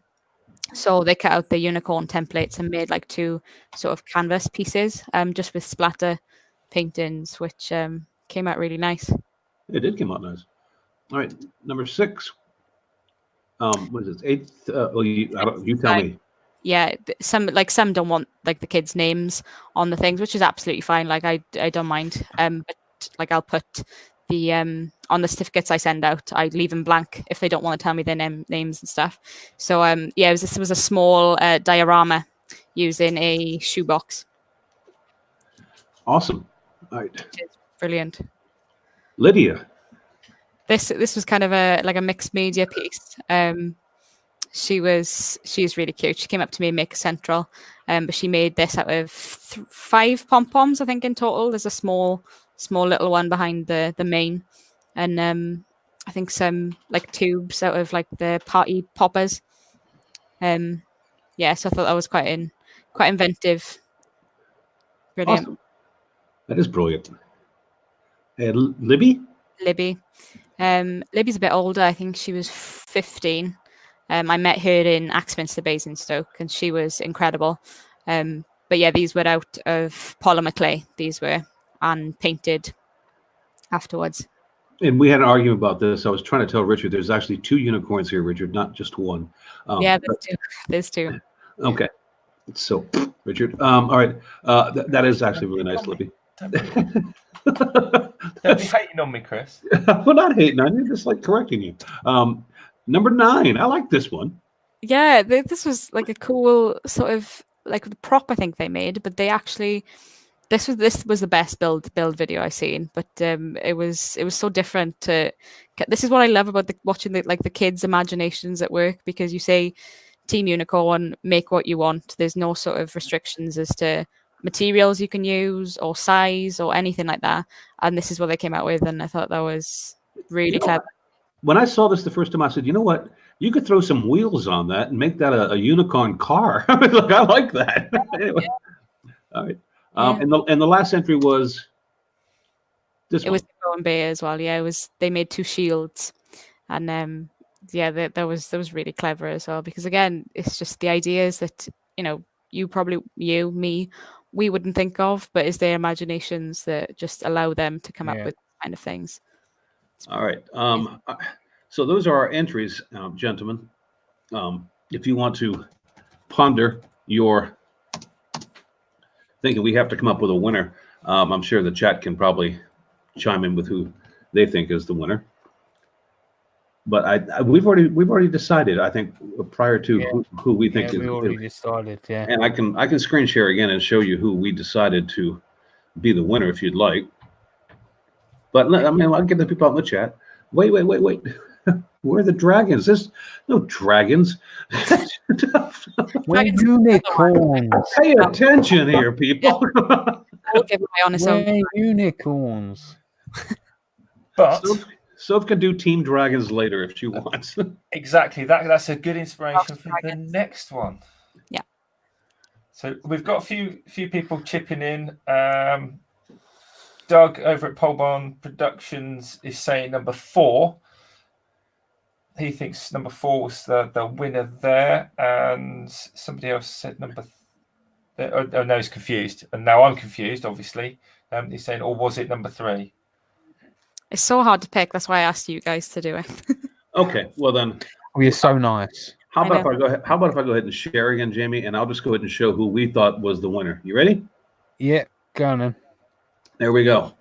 So they cut out the unicorn templates and made like 2 sort of canvas pieces, just with splatter paintings, which came out really nice. It did come out nice. All right, number 6. What is it? 8th? You tell me. Yeah, some don't want like the kids' names on the things, which is absolutely fine. Like I don't mind. But like I'll put the on the certificates I send out, I leave them blank if they don't want to tell me their names and stuff. So yeah, this was a small diorama using a shoebox. Awesome. All right. Brilliant. Lydia. This was kind of a mixed media piece. She's really cute. She came up to me in Maker Central, but she made this out of 5 pom-poms, I think, in total. There's a small little one behind the main, and I think some like tubes out of like the party poppers. Yeah, so I thought that was quite inventive. Brilliant. Awesome. That is brilliant. Libby? Libby's a bit older. I think she was 15. I met her in Axminster Basingstoke, and she was incredible. But yeah, these were out of polymer clay. These were, and painted afterwards. And we had an argument about this. I was trying to tell Richard there's actually 2 unicorns here, Richard, not just one. Yeah, there's 2. Okay. So, Richard. All right. That is actually really nice, Libby. Don't be hating on me, Chris. We're not hating on you, just like correcting you. Number 9, I like this one. Yeah, this was like a cool sort of like the prop I think they made, but they actually this was the best build video I've seen. But it was so different. This is what I love about watching the kids' imaginations at work, because you say Team Unicorn, make what you want. There's no sort of restrictions as to materials you can use or size or anything like that. And this is what they came out with, and I thought that was really clever. When I saw this the first time, I said, you know what? You could throw some wheels on that and make that a unicorn car. I was like, I like that. Anyway, all right. And the last entry was this. It was Hippo Bay as well. Yeah, they made 2 shields, and that was really clever as well, because again, it's just the ideas that we wouldn't think of, but it's their imaginations that just allow them to come up with kind of things. All right. So those are our entries, gentlemen. If you want to ponder your thinking, we have to come up with a winner. I'm sure the chat can probably chime in with who they think is the winner. But we've already decided, I think, prior to who we think is. We already decided, yeah. And I can screen share again and show you who we decided to be the winner if you'd like. But I mean, I'll get the people out in the chat. Wait. Where are the dragons? There's no dragons. We're unicorns. Pay attention here, people. I'll give my honest We're unicorns. But Soph can do Team Dragons later if she wants. Exactly. That's a good inspiration for the next one. Yeah. So we've got a few people chipping in. Doug over at Pole Barn Productions is saying number 4. He thinks number 4 was the winner there, and somebody else said number. Oh no, he's confused, and now I'm confused. Obviously, he's saying, or was it number 3? It's so hard to pick. That's why I asked you guys to do it. Okay, well then. Oh, you're so nice. How about if I go ahead and share again, Jamie, and I'll just go ahead and show who we thought was the winner. You ready? Yeah, go on then. There we go.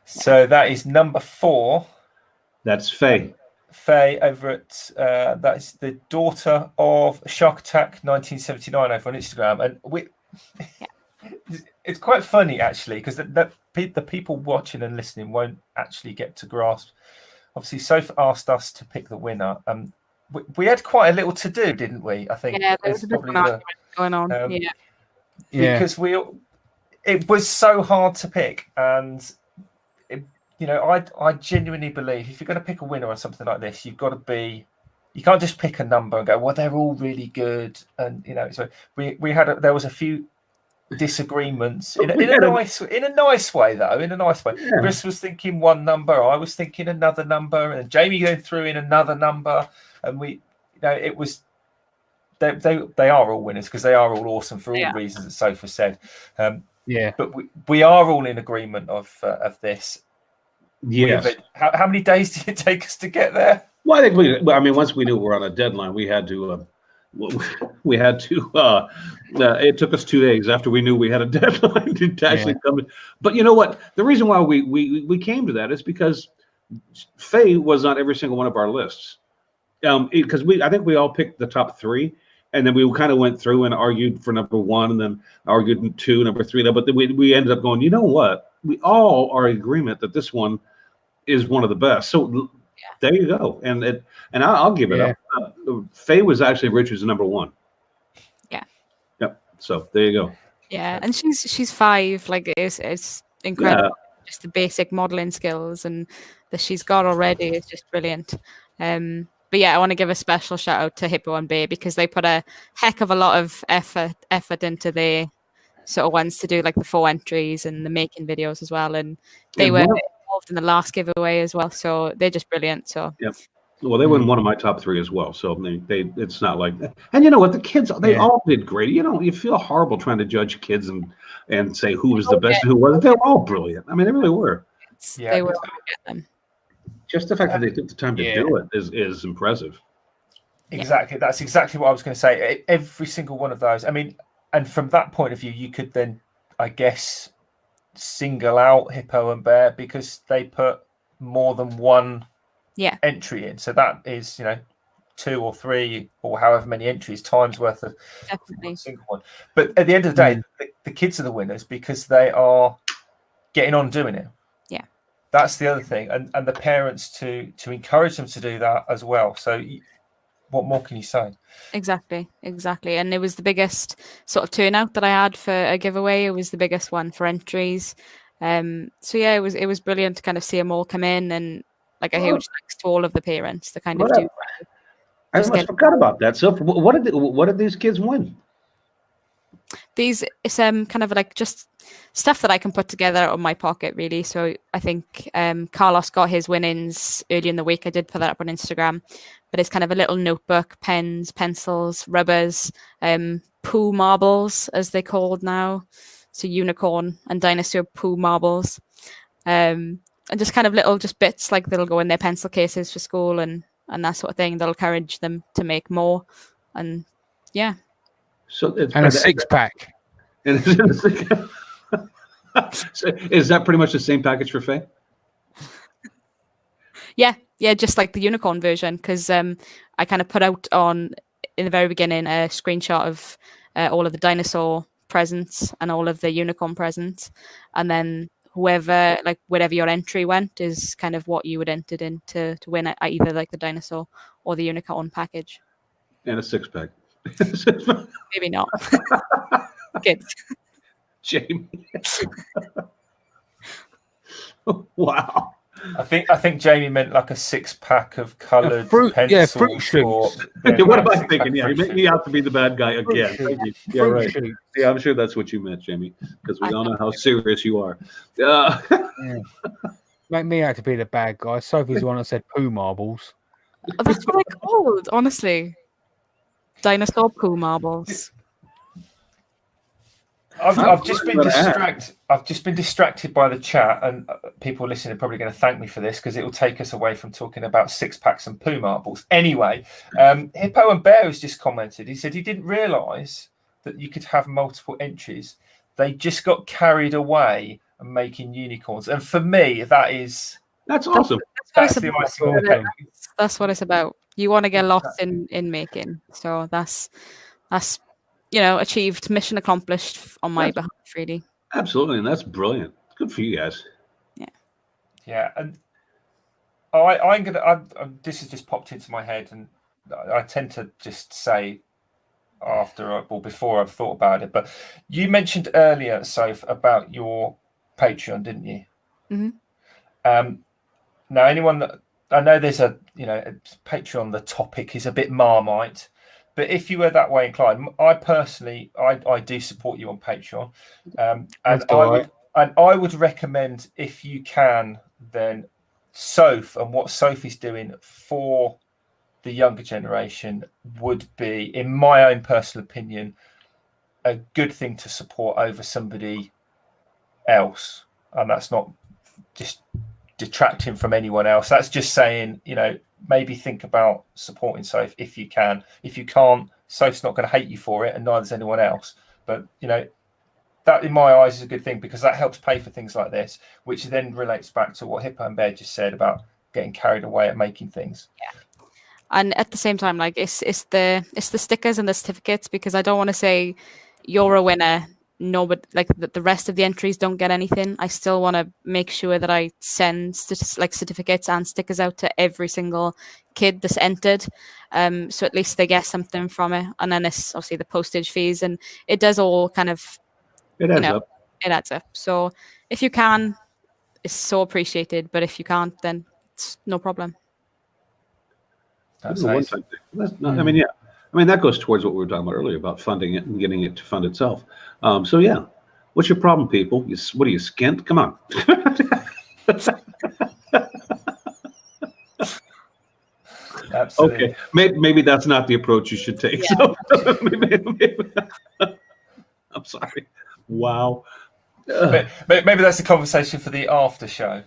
So that is number 4. That's Faye. Faye over at that is the daughter of Shark Attack 1979 over on Instagram, and it's quite funny actually, because the people watching and listening won't actually get to grasp. Obviously, Sophie asked us to pick the winner. We had quite a little to do, didn't we? I think there was a bit going on. Because it was so hard to pick, and I genuinely believe if you're going to pick a winner or something like this, you've got to be. You can't just pick a number and go, well, they're all really good, and So there was a few disagreements in a nice way though. In a nice way, yeah. Chris was thinking one number, I was thinking another number, and Jamie going through in another number, and it was. They are all winners because they are all awesome for all the reasons that Sophie said. But we are all in agreement of this. Yes. How many days did it take us to get there? Well, I think once we knew we were on a deadline, we had to. It took us 2 days after we knew we had a deadline to actually come in. But you know what? The reason why we came to that is because Faye was on every single one of our lists. Because I think we all picked the top 3. And then we kind of went through and argued for number 1, and then argued 2, number 3. But then we ended up going, you know what? We all are in agreement that this one is one of the best. So there you go. And I'll give it up. Faye was actually Richard's number 1. Yeah. Yep. So there you go. Yeah, and she's 5. Like it's incredible. Yeah. Just the basic modeling skills and that she's got already is just brilliant. But yeah, I want to give a special shout out to Hippo and Bay because they put a heck of a lot of effort into their sort of ones to do like the 4 entries and the making videos as well. And they were involved in the last giveaway as well. So they're just brilliant. So well, they were in one of my top 3 as well. So it's not like that. And you know what? The kids, they all did great. You feel horrible trying to judge kids and say who was the best and who wasn't. They were all brilliant. I mean, they really were. They were them. Just the fact that they took the time to do it is impressive. Exactly. That's exactly what I was going to say. Every single one of those. I mean, and from that point of view, you could then, I guess, single out Hippo and Bear because they put more than one entry in. So that is, 2 or 3 or however many entries times worth of Definitely. single one. But at the end of the day, the kids are the winners because they are getting on doing it. Yeah. That's the other thing. And the parents to encourage them to do that as well. So what more can you say? Exactly. And it was the biggest sort of turnout that I had for a giveaway. It was the biggest one for entries. So yeah, it was brilliant to kind of see them all come in, and like a huge thanks to all of the parents that kind of do. I almost forgot about that. So what did these kids win? It's kind of like just stuff that I can put together out of my pocket, really. So I think Carlos got his winnings early in the week. I did put that up on Instagram, but it's kind of a little notebook, pens, pencils, rubbers, poo marbles as they're called now. So unicorn and dinosaur poo marbles, and just kind of little just bits like that'll go in their pencil cases for school and that sort of thing. That'll encourage them to make more, and yeah. So it's and a 6-pack. So is that pretty much the same package for Faye? Yeah, just like the unicorn version, because I kind of put out in the very beginning a screenshot of all of the dinosaur presents and all of the unicorn presents, and then wherever your entry went is kind of what you would entered in to win it, either like the dinosaur or the unicorn package. And a 6-pack. Maybe not. Kids. Jamie. Wow. I think Jamie meant like a 6-pack of coloured pencils. Yeah, fruit shoots. What am I thinking? Yeah, you make me out to be the bad guy again. Yeah, right. Yeah, I'm sure that's what you meant, Jamie, because we all know how serious you are. Make me out to be the bad guy. Sophie's the one that said poo marbles. Oh, that's what I called, honestly. Dinosaur poo marbles. I've just been distracted by the chat, and people listening are probably going to thank me for this because it will take us away from talking about 6-packs and poo marbles. Anyway, Hippo and Bear has just commented. He said he didn't realise that you could have multiple entries. They just got carried away and making unicorns. And for me, that's awesome. That's the icing on the cake. That's what it's about. You want to get lost in making. So that's achieved, mission accomplished on my behalf, really. Absolutely, and that's brilliant. Good for you guys. Yeah, and I'm gonna. This has just popped into my head, and I tend to just say before I've thought about it. But you mentioned earlier, Soph, about your Patreon, didn't you? Mm-hmm. Now, anyone that I know, there's a Patreon. The topic is a bit Marmite. But if you were that way inclined, I personally, I do support you on Patreon, and I would recommend, if you can, then Soph and what Sophie's doing for the younger generation would be, in my own personal opinion, a good thing to support over somebody else, and that's not just detracting from anyone else. That's just saying, maybe think about supporting Soph if you can. If you can't, Soph's not going to hate you for it, and neither's anyone else. But that in my eyes is a good thing, because that helps pay for things like this, which then relates back to what Hippo and Bear just said about getting carried away at making things. Yeah. And at the same time, like it's the stickers and the certificates, because I don't want to say you're a winner. No, but like the rest of the entries don't get anything. I still want to make sure that I send certificates and stickers out to every single kid that's entered, so at least they get something from it. And then it's obviously the postage fees, and it does all kind of it adds up. So if you can, it's so appreciated. But if you can't, then it's no problem. That's nice. I mean, that goes towards what we were talking about earlier about funding it and getting it to fund itself. So yeah, what's your problem, people? What are you, skint? Come on. Absolutely. Okay, maybe that's not the approach you should take. Yeah. So, maybe, I'm sorry. Wow. Maybe that's a conversation for the after show.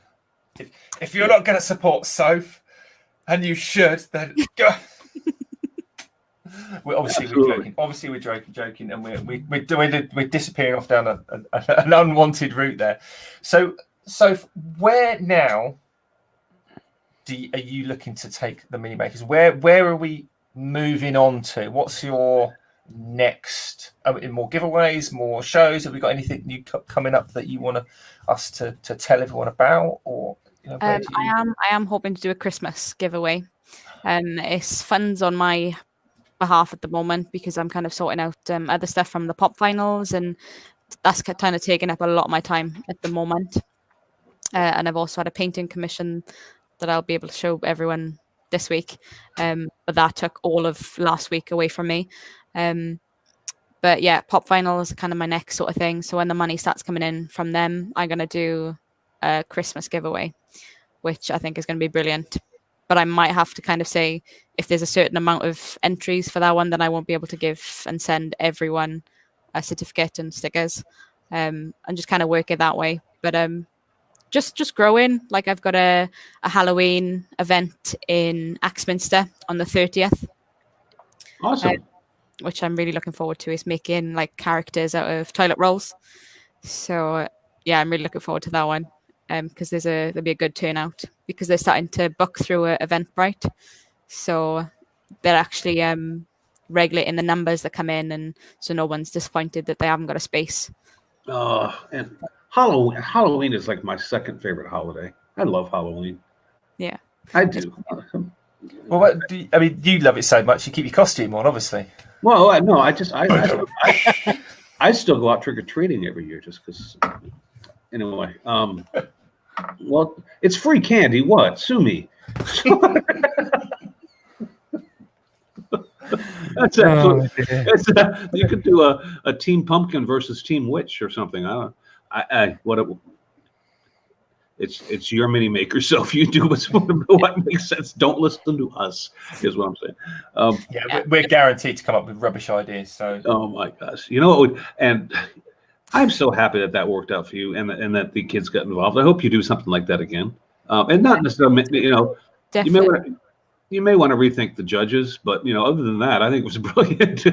If you're not going to support Soph, and you should, then go. We're joking. Obviously, we're joking, and we're disappearing off down an unwanted route there. So where now are you looking to take the mini makers? Where are we moving on to? What's your next? More giveaways, more shows? Have we got anything new coming up that you want us to tell everyone about? Or I am hoping to do a Christmas giveaway. It's funds on my behalf at the moment because I'm kind of sorting out other stuff from the pop finals, and that's kind of taking up a lot of my time at the moment. And I've also had a painting commission that I'll be able to show everyone this week, but that took all of last week away from me. But yeah, pop finals are kind of my next sort of thing. So when the money starts coming in from them, I'm going to do a Christmas giveaway, which I think is going to be brilliant. But I might have to kind of say, if there's a certain amount of entries for that one, then I won't be able to give and send everyone a certificate and stickers, and just kind of work it that way. But just growing. Like I've got a Halloween event in Axminster on the 30th. Awesome. Which I'm really looking forward to, is making like characters out of toilet rolls. So yeah, I'm really looking forward to that one, because there'll be a good turnout, because they're starting to book through Eventbrite. So they're actually regulating the numbers that come in, and so no one's disappointed that they haven't got a space. And Halloween is like my second favorite holiday. I love Halloween. Yeah, I do. Well, you love it so much. You keep your costume on, obviously. Well, no, I still go out trick or treating every year just because. Anyway, well, it's free candy. What? Sue me. That's actually. You could do a Team Pumpkin versus Team Witch or something. It's your mini maker, so if you do what makes sense, don't listen to us, is what I'm saying. We're guaranteed to come up with rubbish ideas. So, oh my gosh, and I'm so happy that worked out for you, and that the kids got involved. I hope you do something like that again, and not necessarily, definitely. you may want to rethink the judges, but other than that, I think it was brilliant.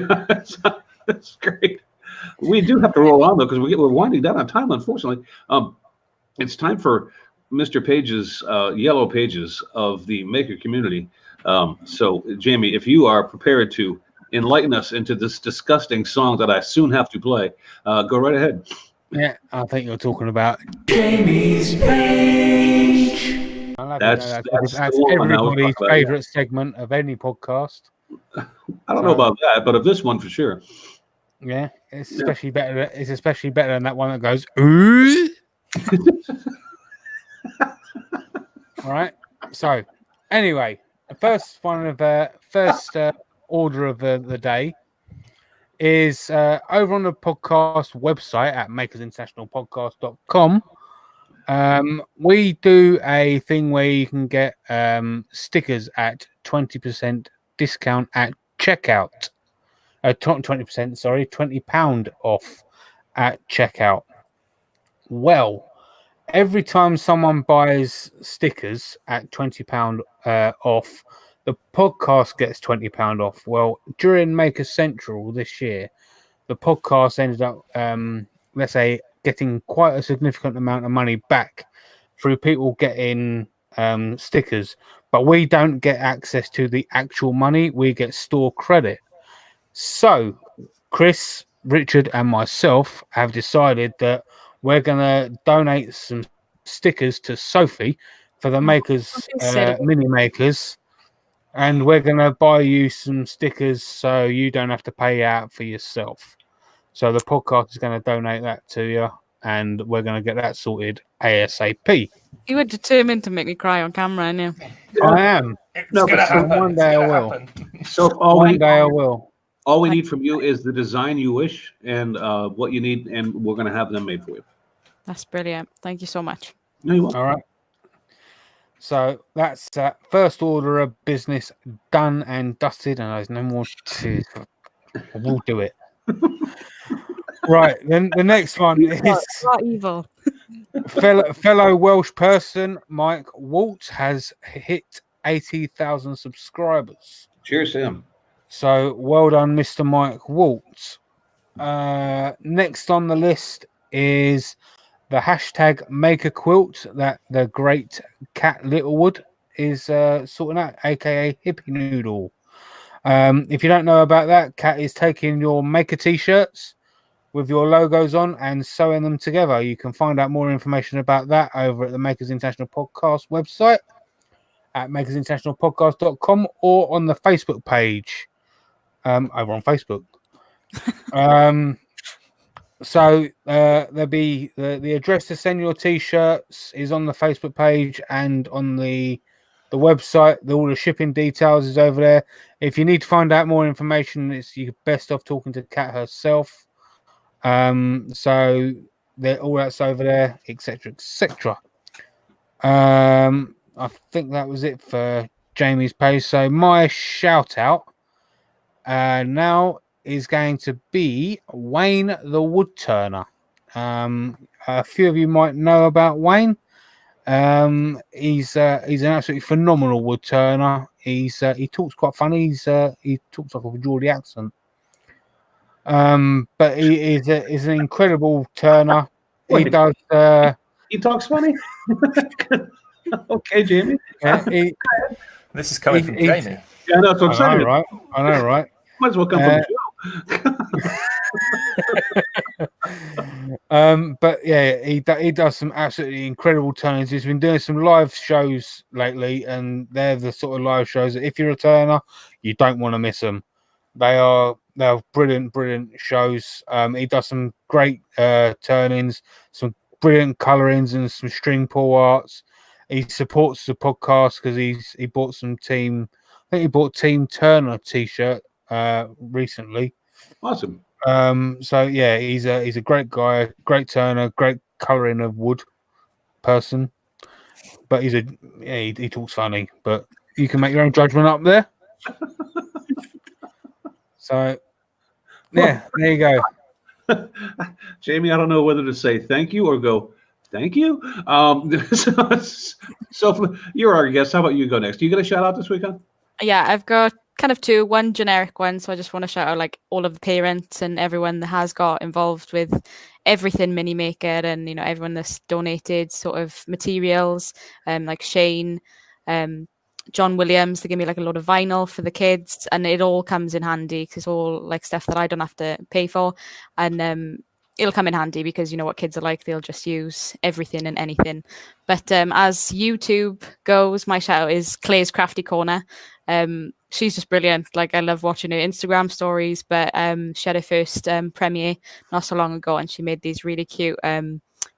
That's great. We do have to roll on though, because we're winding down on time, unfortunately. It's time for Mr. Page's yellow pages of the maker community. So, Jamie, if you are prepared to enlighten us into this disgusting song that I soon have to play, go right ahead. Yeah, I think you're talking about Jamie's page. That's everybody's favorite segment of any podcast. I don't know about that, but of this one for sure. Yeah, it's especially better. It's especially better than that one that goes ooh. All right. So, anyway, the first order of the day is over on the podcast website at makersinternationalpodcast.com. We do a thing where you can get stickers at 20% discount at checkout. 20%, sorry, £20 off at checkout. Well, every time someone buys stickers at £20 off, the podcast gets £20 off. Well, during Maker Central this year, the podcast ended up, let's say, getting quite a significant amount of money back through people getting stickers. But we don't get access to the actual money. We get store credit. So, Chris, Richard, and myself have decided that we're going to donate some stickers to Sophie for the makers, mini makers, and we're going to buy you some stickers so you don't have to pay out for yourself. So the podcast is going to donate that to you, and we're going to get that sorted ASAP. You were determined to make me cry on camera, aren't you? I am. No, but one day I will. So one day I will. All we need from you is the design you wish and what you need, and we're going to have them made for you. That's brilliant. Thank you so much. No, you won't. All right. So that's first order of business done and dusted, and there's no more to. We'll do it. Right. Then the next one is not evil. fellow Welsh person Mike Waltz has hit 80,000 subscribers. Cheers to him. So well done, Mr. Mike Waltz. Next on the list is the hashtag Maker Quilt that the great Cat Littlewood is sorting out, aka Hippie Noodle. If you don't know about that, Cat is taking your Maker t-shirts with your logos on and sewing them together. You can find out more information about that over at the Makers International Podcast website at makersinternationalpodcast.com or on the Facebook page over on Facebook. So there'll be the address to send your t-shirts is on the Facebook page and on the website. All the shipping details is over there. If you need to find out more information, you're best off talking to Kat herself. So all that's over there, etc., etc. I think that was it for Jamie's page. So my shout out now is going to be Wayne the Woodturner. A few of you might know about Wayne. He's an absolutely phenomenal woodturner. He talks quite funny. He talks like a Geordie accent. But he is an incredible turner. Wait, he does. He talks funny. Okay, Jamie. This is coming from Jamie. Yeah, that's what I'm saying. Right? I know, right? Might as well come from the show. But yeah, he does some absolutely incredible turnings. He's been doing some live shows lately, and they're the sort of live shows that if you're a turner, you don't want to miss them. They're brilliant shows. He does some great turnings, some brilliant colorings, and some string pull arts. He supports the podcast because he bought some team. I think he bought Team Turner t-shirt recently. Awesome. So yeah, he's a great guy, great turner, great coloring of wood person. But he talks funny, but you can make your own judgment up there. So yeah, there you go. Jamie, I don't know whether to say thank you or go thank you. So you're our guest. How about you go next? Do you get a shout out this weekend? Yeah, I've got kind of one generic one. So I just want to shout out like all of the parents and everyone that has got involved with everything Mini Maker, and everyone that's donated sort of materials, like Shane, John Williams. They give me like a lot of vinyl for the kids, and it all comes in handy because it's all like stuff that I don't have to pay for, and it'll come in handy because you know what kids are like, they'll just use everything and anything. But as YouTube goes, my shout out is Clay's Crafty Corner. She's just brilliant. Like I love watching her Instagram stories, but she had her first premiere not so long ago, and she made these really cute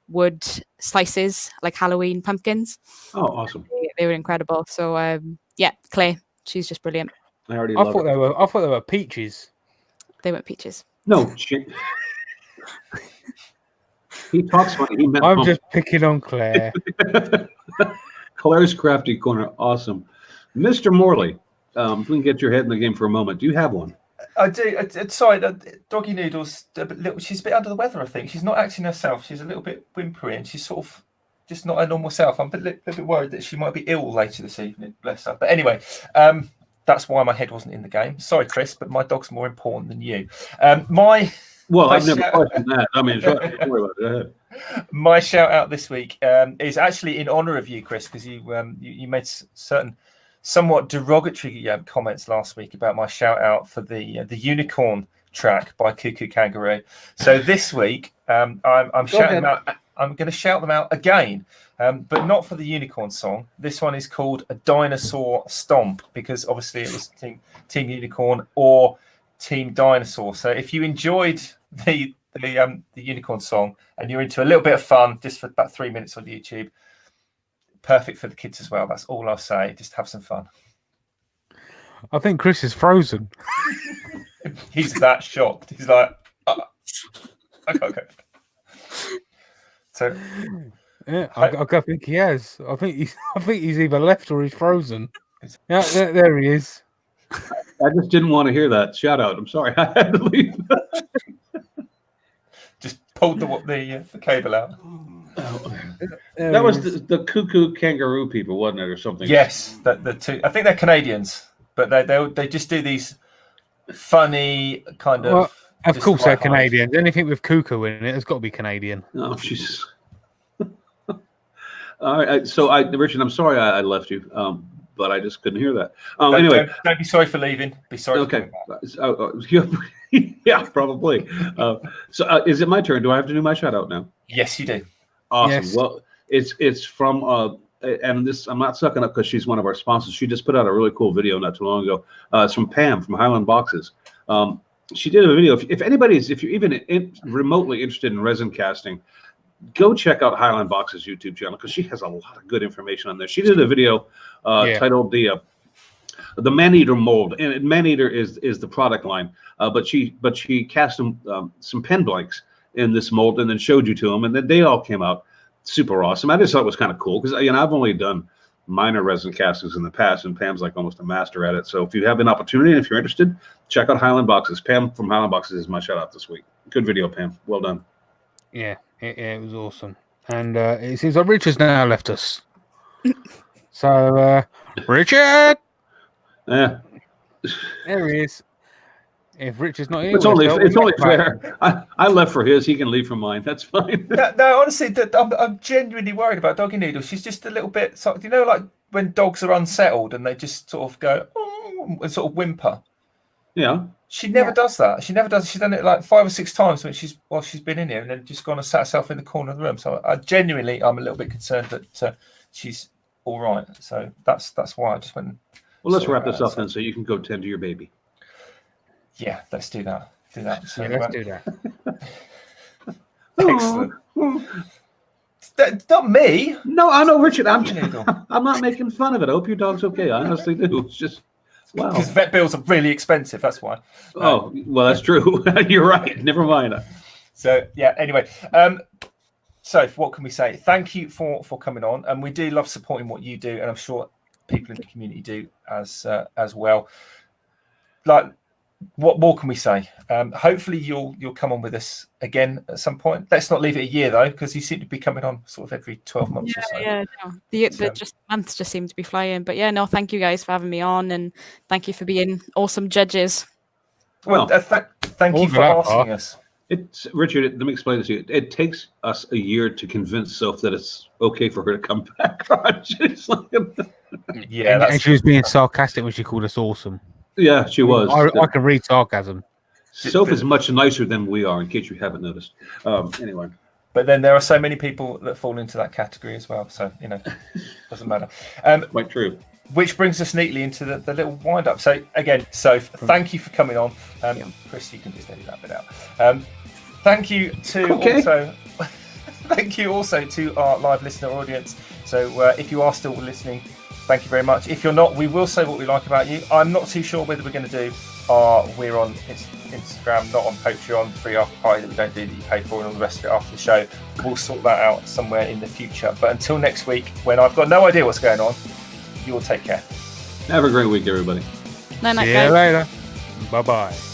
wood slices, like Halloween pumpkins. Oh, awesome! They were incredible. So yeah, Clay, she's just brilliant. I thought they were peaches. They weren't peaches. No, he talks funny. I'm just picking on Claire. Claire's Crafty Corner, awesome. Mr. Morley, if we can get your head in the game for a moment, do you have one? I do. Sorry, Doggy Noodles. She's a bit under the weather. I think she's not acting herself. She's a little bit whimpery, and she's sort of just not her normal self. I'm a little bit worried that she might be ill later this evening. Bless her. But anyway, that's why my head wasn't in the game. Sorry, Chris, but my dog's more important than you. I've never questioned that. I mean, don't worry about it. My shout out this week is actually in honor of you, Chris, because you made certain somewhat derogatory comments last week about my shout out for the Unicorn track by Cuckoo Kangaroo. So this week I'm shouting them out. I'm going to shout them out again, but not for the Unicorn song. This one is called A Dinosaur Stomp, because obviously it was Team Unicorn or Team Dinosaur. So if you enjoyed the Unicorn song and you're into a little bit of fun, just for about 3 minutes on YouTube, perfect for the kids as well. That's all I'll say. Just have some fun. I think Chris is frozen. He's that shocked. He's like, okay. So yeah, I think he has. I think he's either left or he's frozen. Yeah, there he is. I just didn't want to hear that shout out. I'm sorry, I had to leave. Just pulled the cable out. That was the Cuckoo Kangaroo people, wasn't it, or something? Yes, the two. I think they're Canadians, but they just do these funny kind of. Well, of just course they're right height. Canadians. Anything with cuckoo in it has got to be Canadian. Oh, Jesus. All right. So, Richard, I'm sorry I left you, but I just couldn't hear that. Anyway. Don't be sorry for leaving. Be sorry Okay. for coming back. Yeah, probably. So, is it my turn? Do I have to do my shout out now? Yes, you do. Awesome. Yes. Well, it's from and this I'm not sucking up because she's one of our sponsors. She just put out a really cool video not too long ago. It's from Pam from Highland Boxes. She did a video. If you're even remotely interested in resin casting, go check out Highland Boxes YouTube channel because she has a lot of good information on there. She did a video titled the Man-Eater mold, and Man-Eater is the product line. But she cast some pen blanks in this mold and then showed you to them, and then they all came out super awesome. I just thought it was kind of cool because I've only done minor resin castings in the past, and Pam's like almost a master at it. So if you have an opportunity and if you're interested, check out Highland Boxes. Pam from Highland Boxes is my shout out this week. Good video, Pam. Well done. Yeah, it was awesome. And it seems like Richard's now left us. So, Richard! Yeah. There he is. If Richard's not here, It's only fair. I left for his. He can leave for mine. That's fine. No, honestly, I'm genuinely worried about Doggy Noodle. She's just a little bit. Like when dogs are unsettled and they just sort of go and sort of whimper. Yeah. She never does that. She never does. She's done it like 5 or 6 times while she's been in here, and then just gone and sat herself in the corner of the room. So I'm a little bit concerned that she's all right. So that's why I just went. Well, let's wrap this up then, so you can go tend to your baby. Yeah, let's do that. So, Yeah, let's do that. Excellent. Not me. No, I know, Richard. I'm not making fun of it. I hope your dog's okay. I honestly do. It's just wow. Because vet bills are really expensive. That's why. Oh, well, that's true. You're right. Never mind. So yeah. Anyway, so what can we say? Thank you for coming on, and we do love supporting what you do, and I'm sure people in the community do as well. Like, what more can we say? Hopefully you'll come on with us again at some point. Let's not leave it a year though, because you seem to be coming on sort of every 12 months or so. Yeah, no. The months just seem to be flying. But yeah, no, thank you guys for having me on, and thank you for being awesome judges. Well, thank you for asking us. It's Richard. Let me explain this to you. It takes us a year to convince Soph that it's okay for her to come back. Yeah, and she was being sarcastic when she called us awesome. Yeah, she was. I can read sarcasm. Soph is much nicer than we are, in case you haven't noticed. Anyway. But then there are so many people that fall into that category as well. So, doesn't matter. Quite true. Which brings us neatly into the little wind-up. So, again, Soph, thank you for coming on. Chris, you can just edit that bit out. Thank you to thank you also to our live listener audience. So, if you are still listening, thank you very much. If you're not, we will say what we like about you. I'm not too sure whether we're going to do we're on Instagram, not on Patreon, free after party that we don't do that you pay for, and all the rest of it after the show. We'll sort that out somewhere in the future. But until next week, when I've got no idea what's going on, you all take care. Have a great week, everybody. Night, See you guys. later. Bye-bye.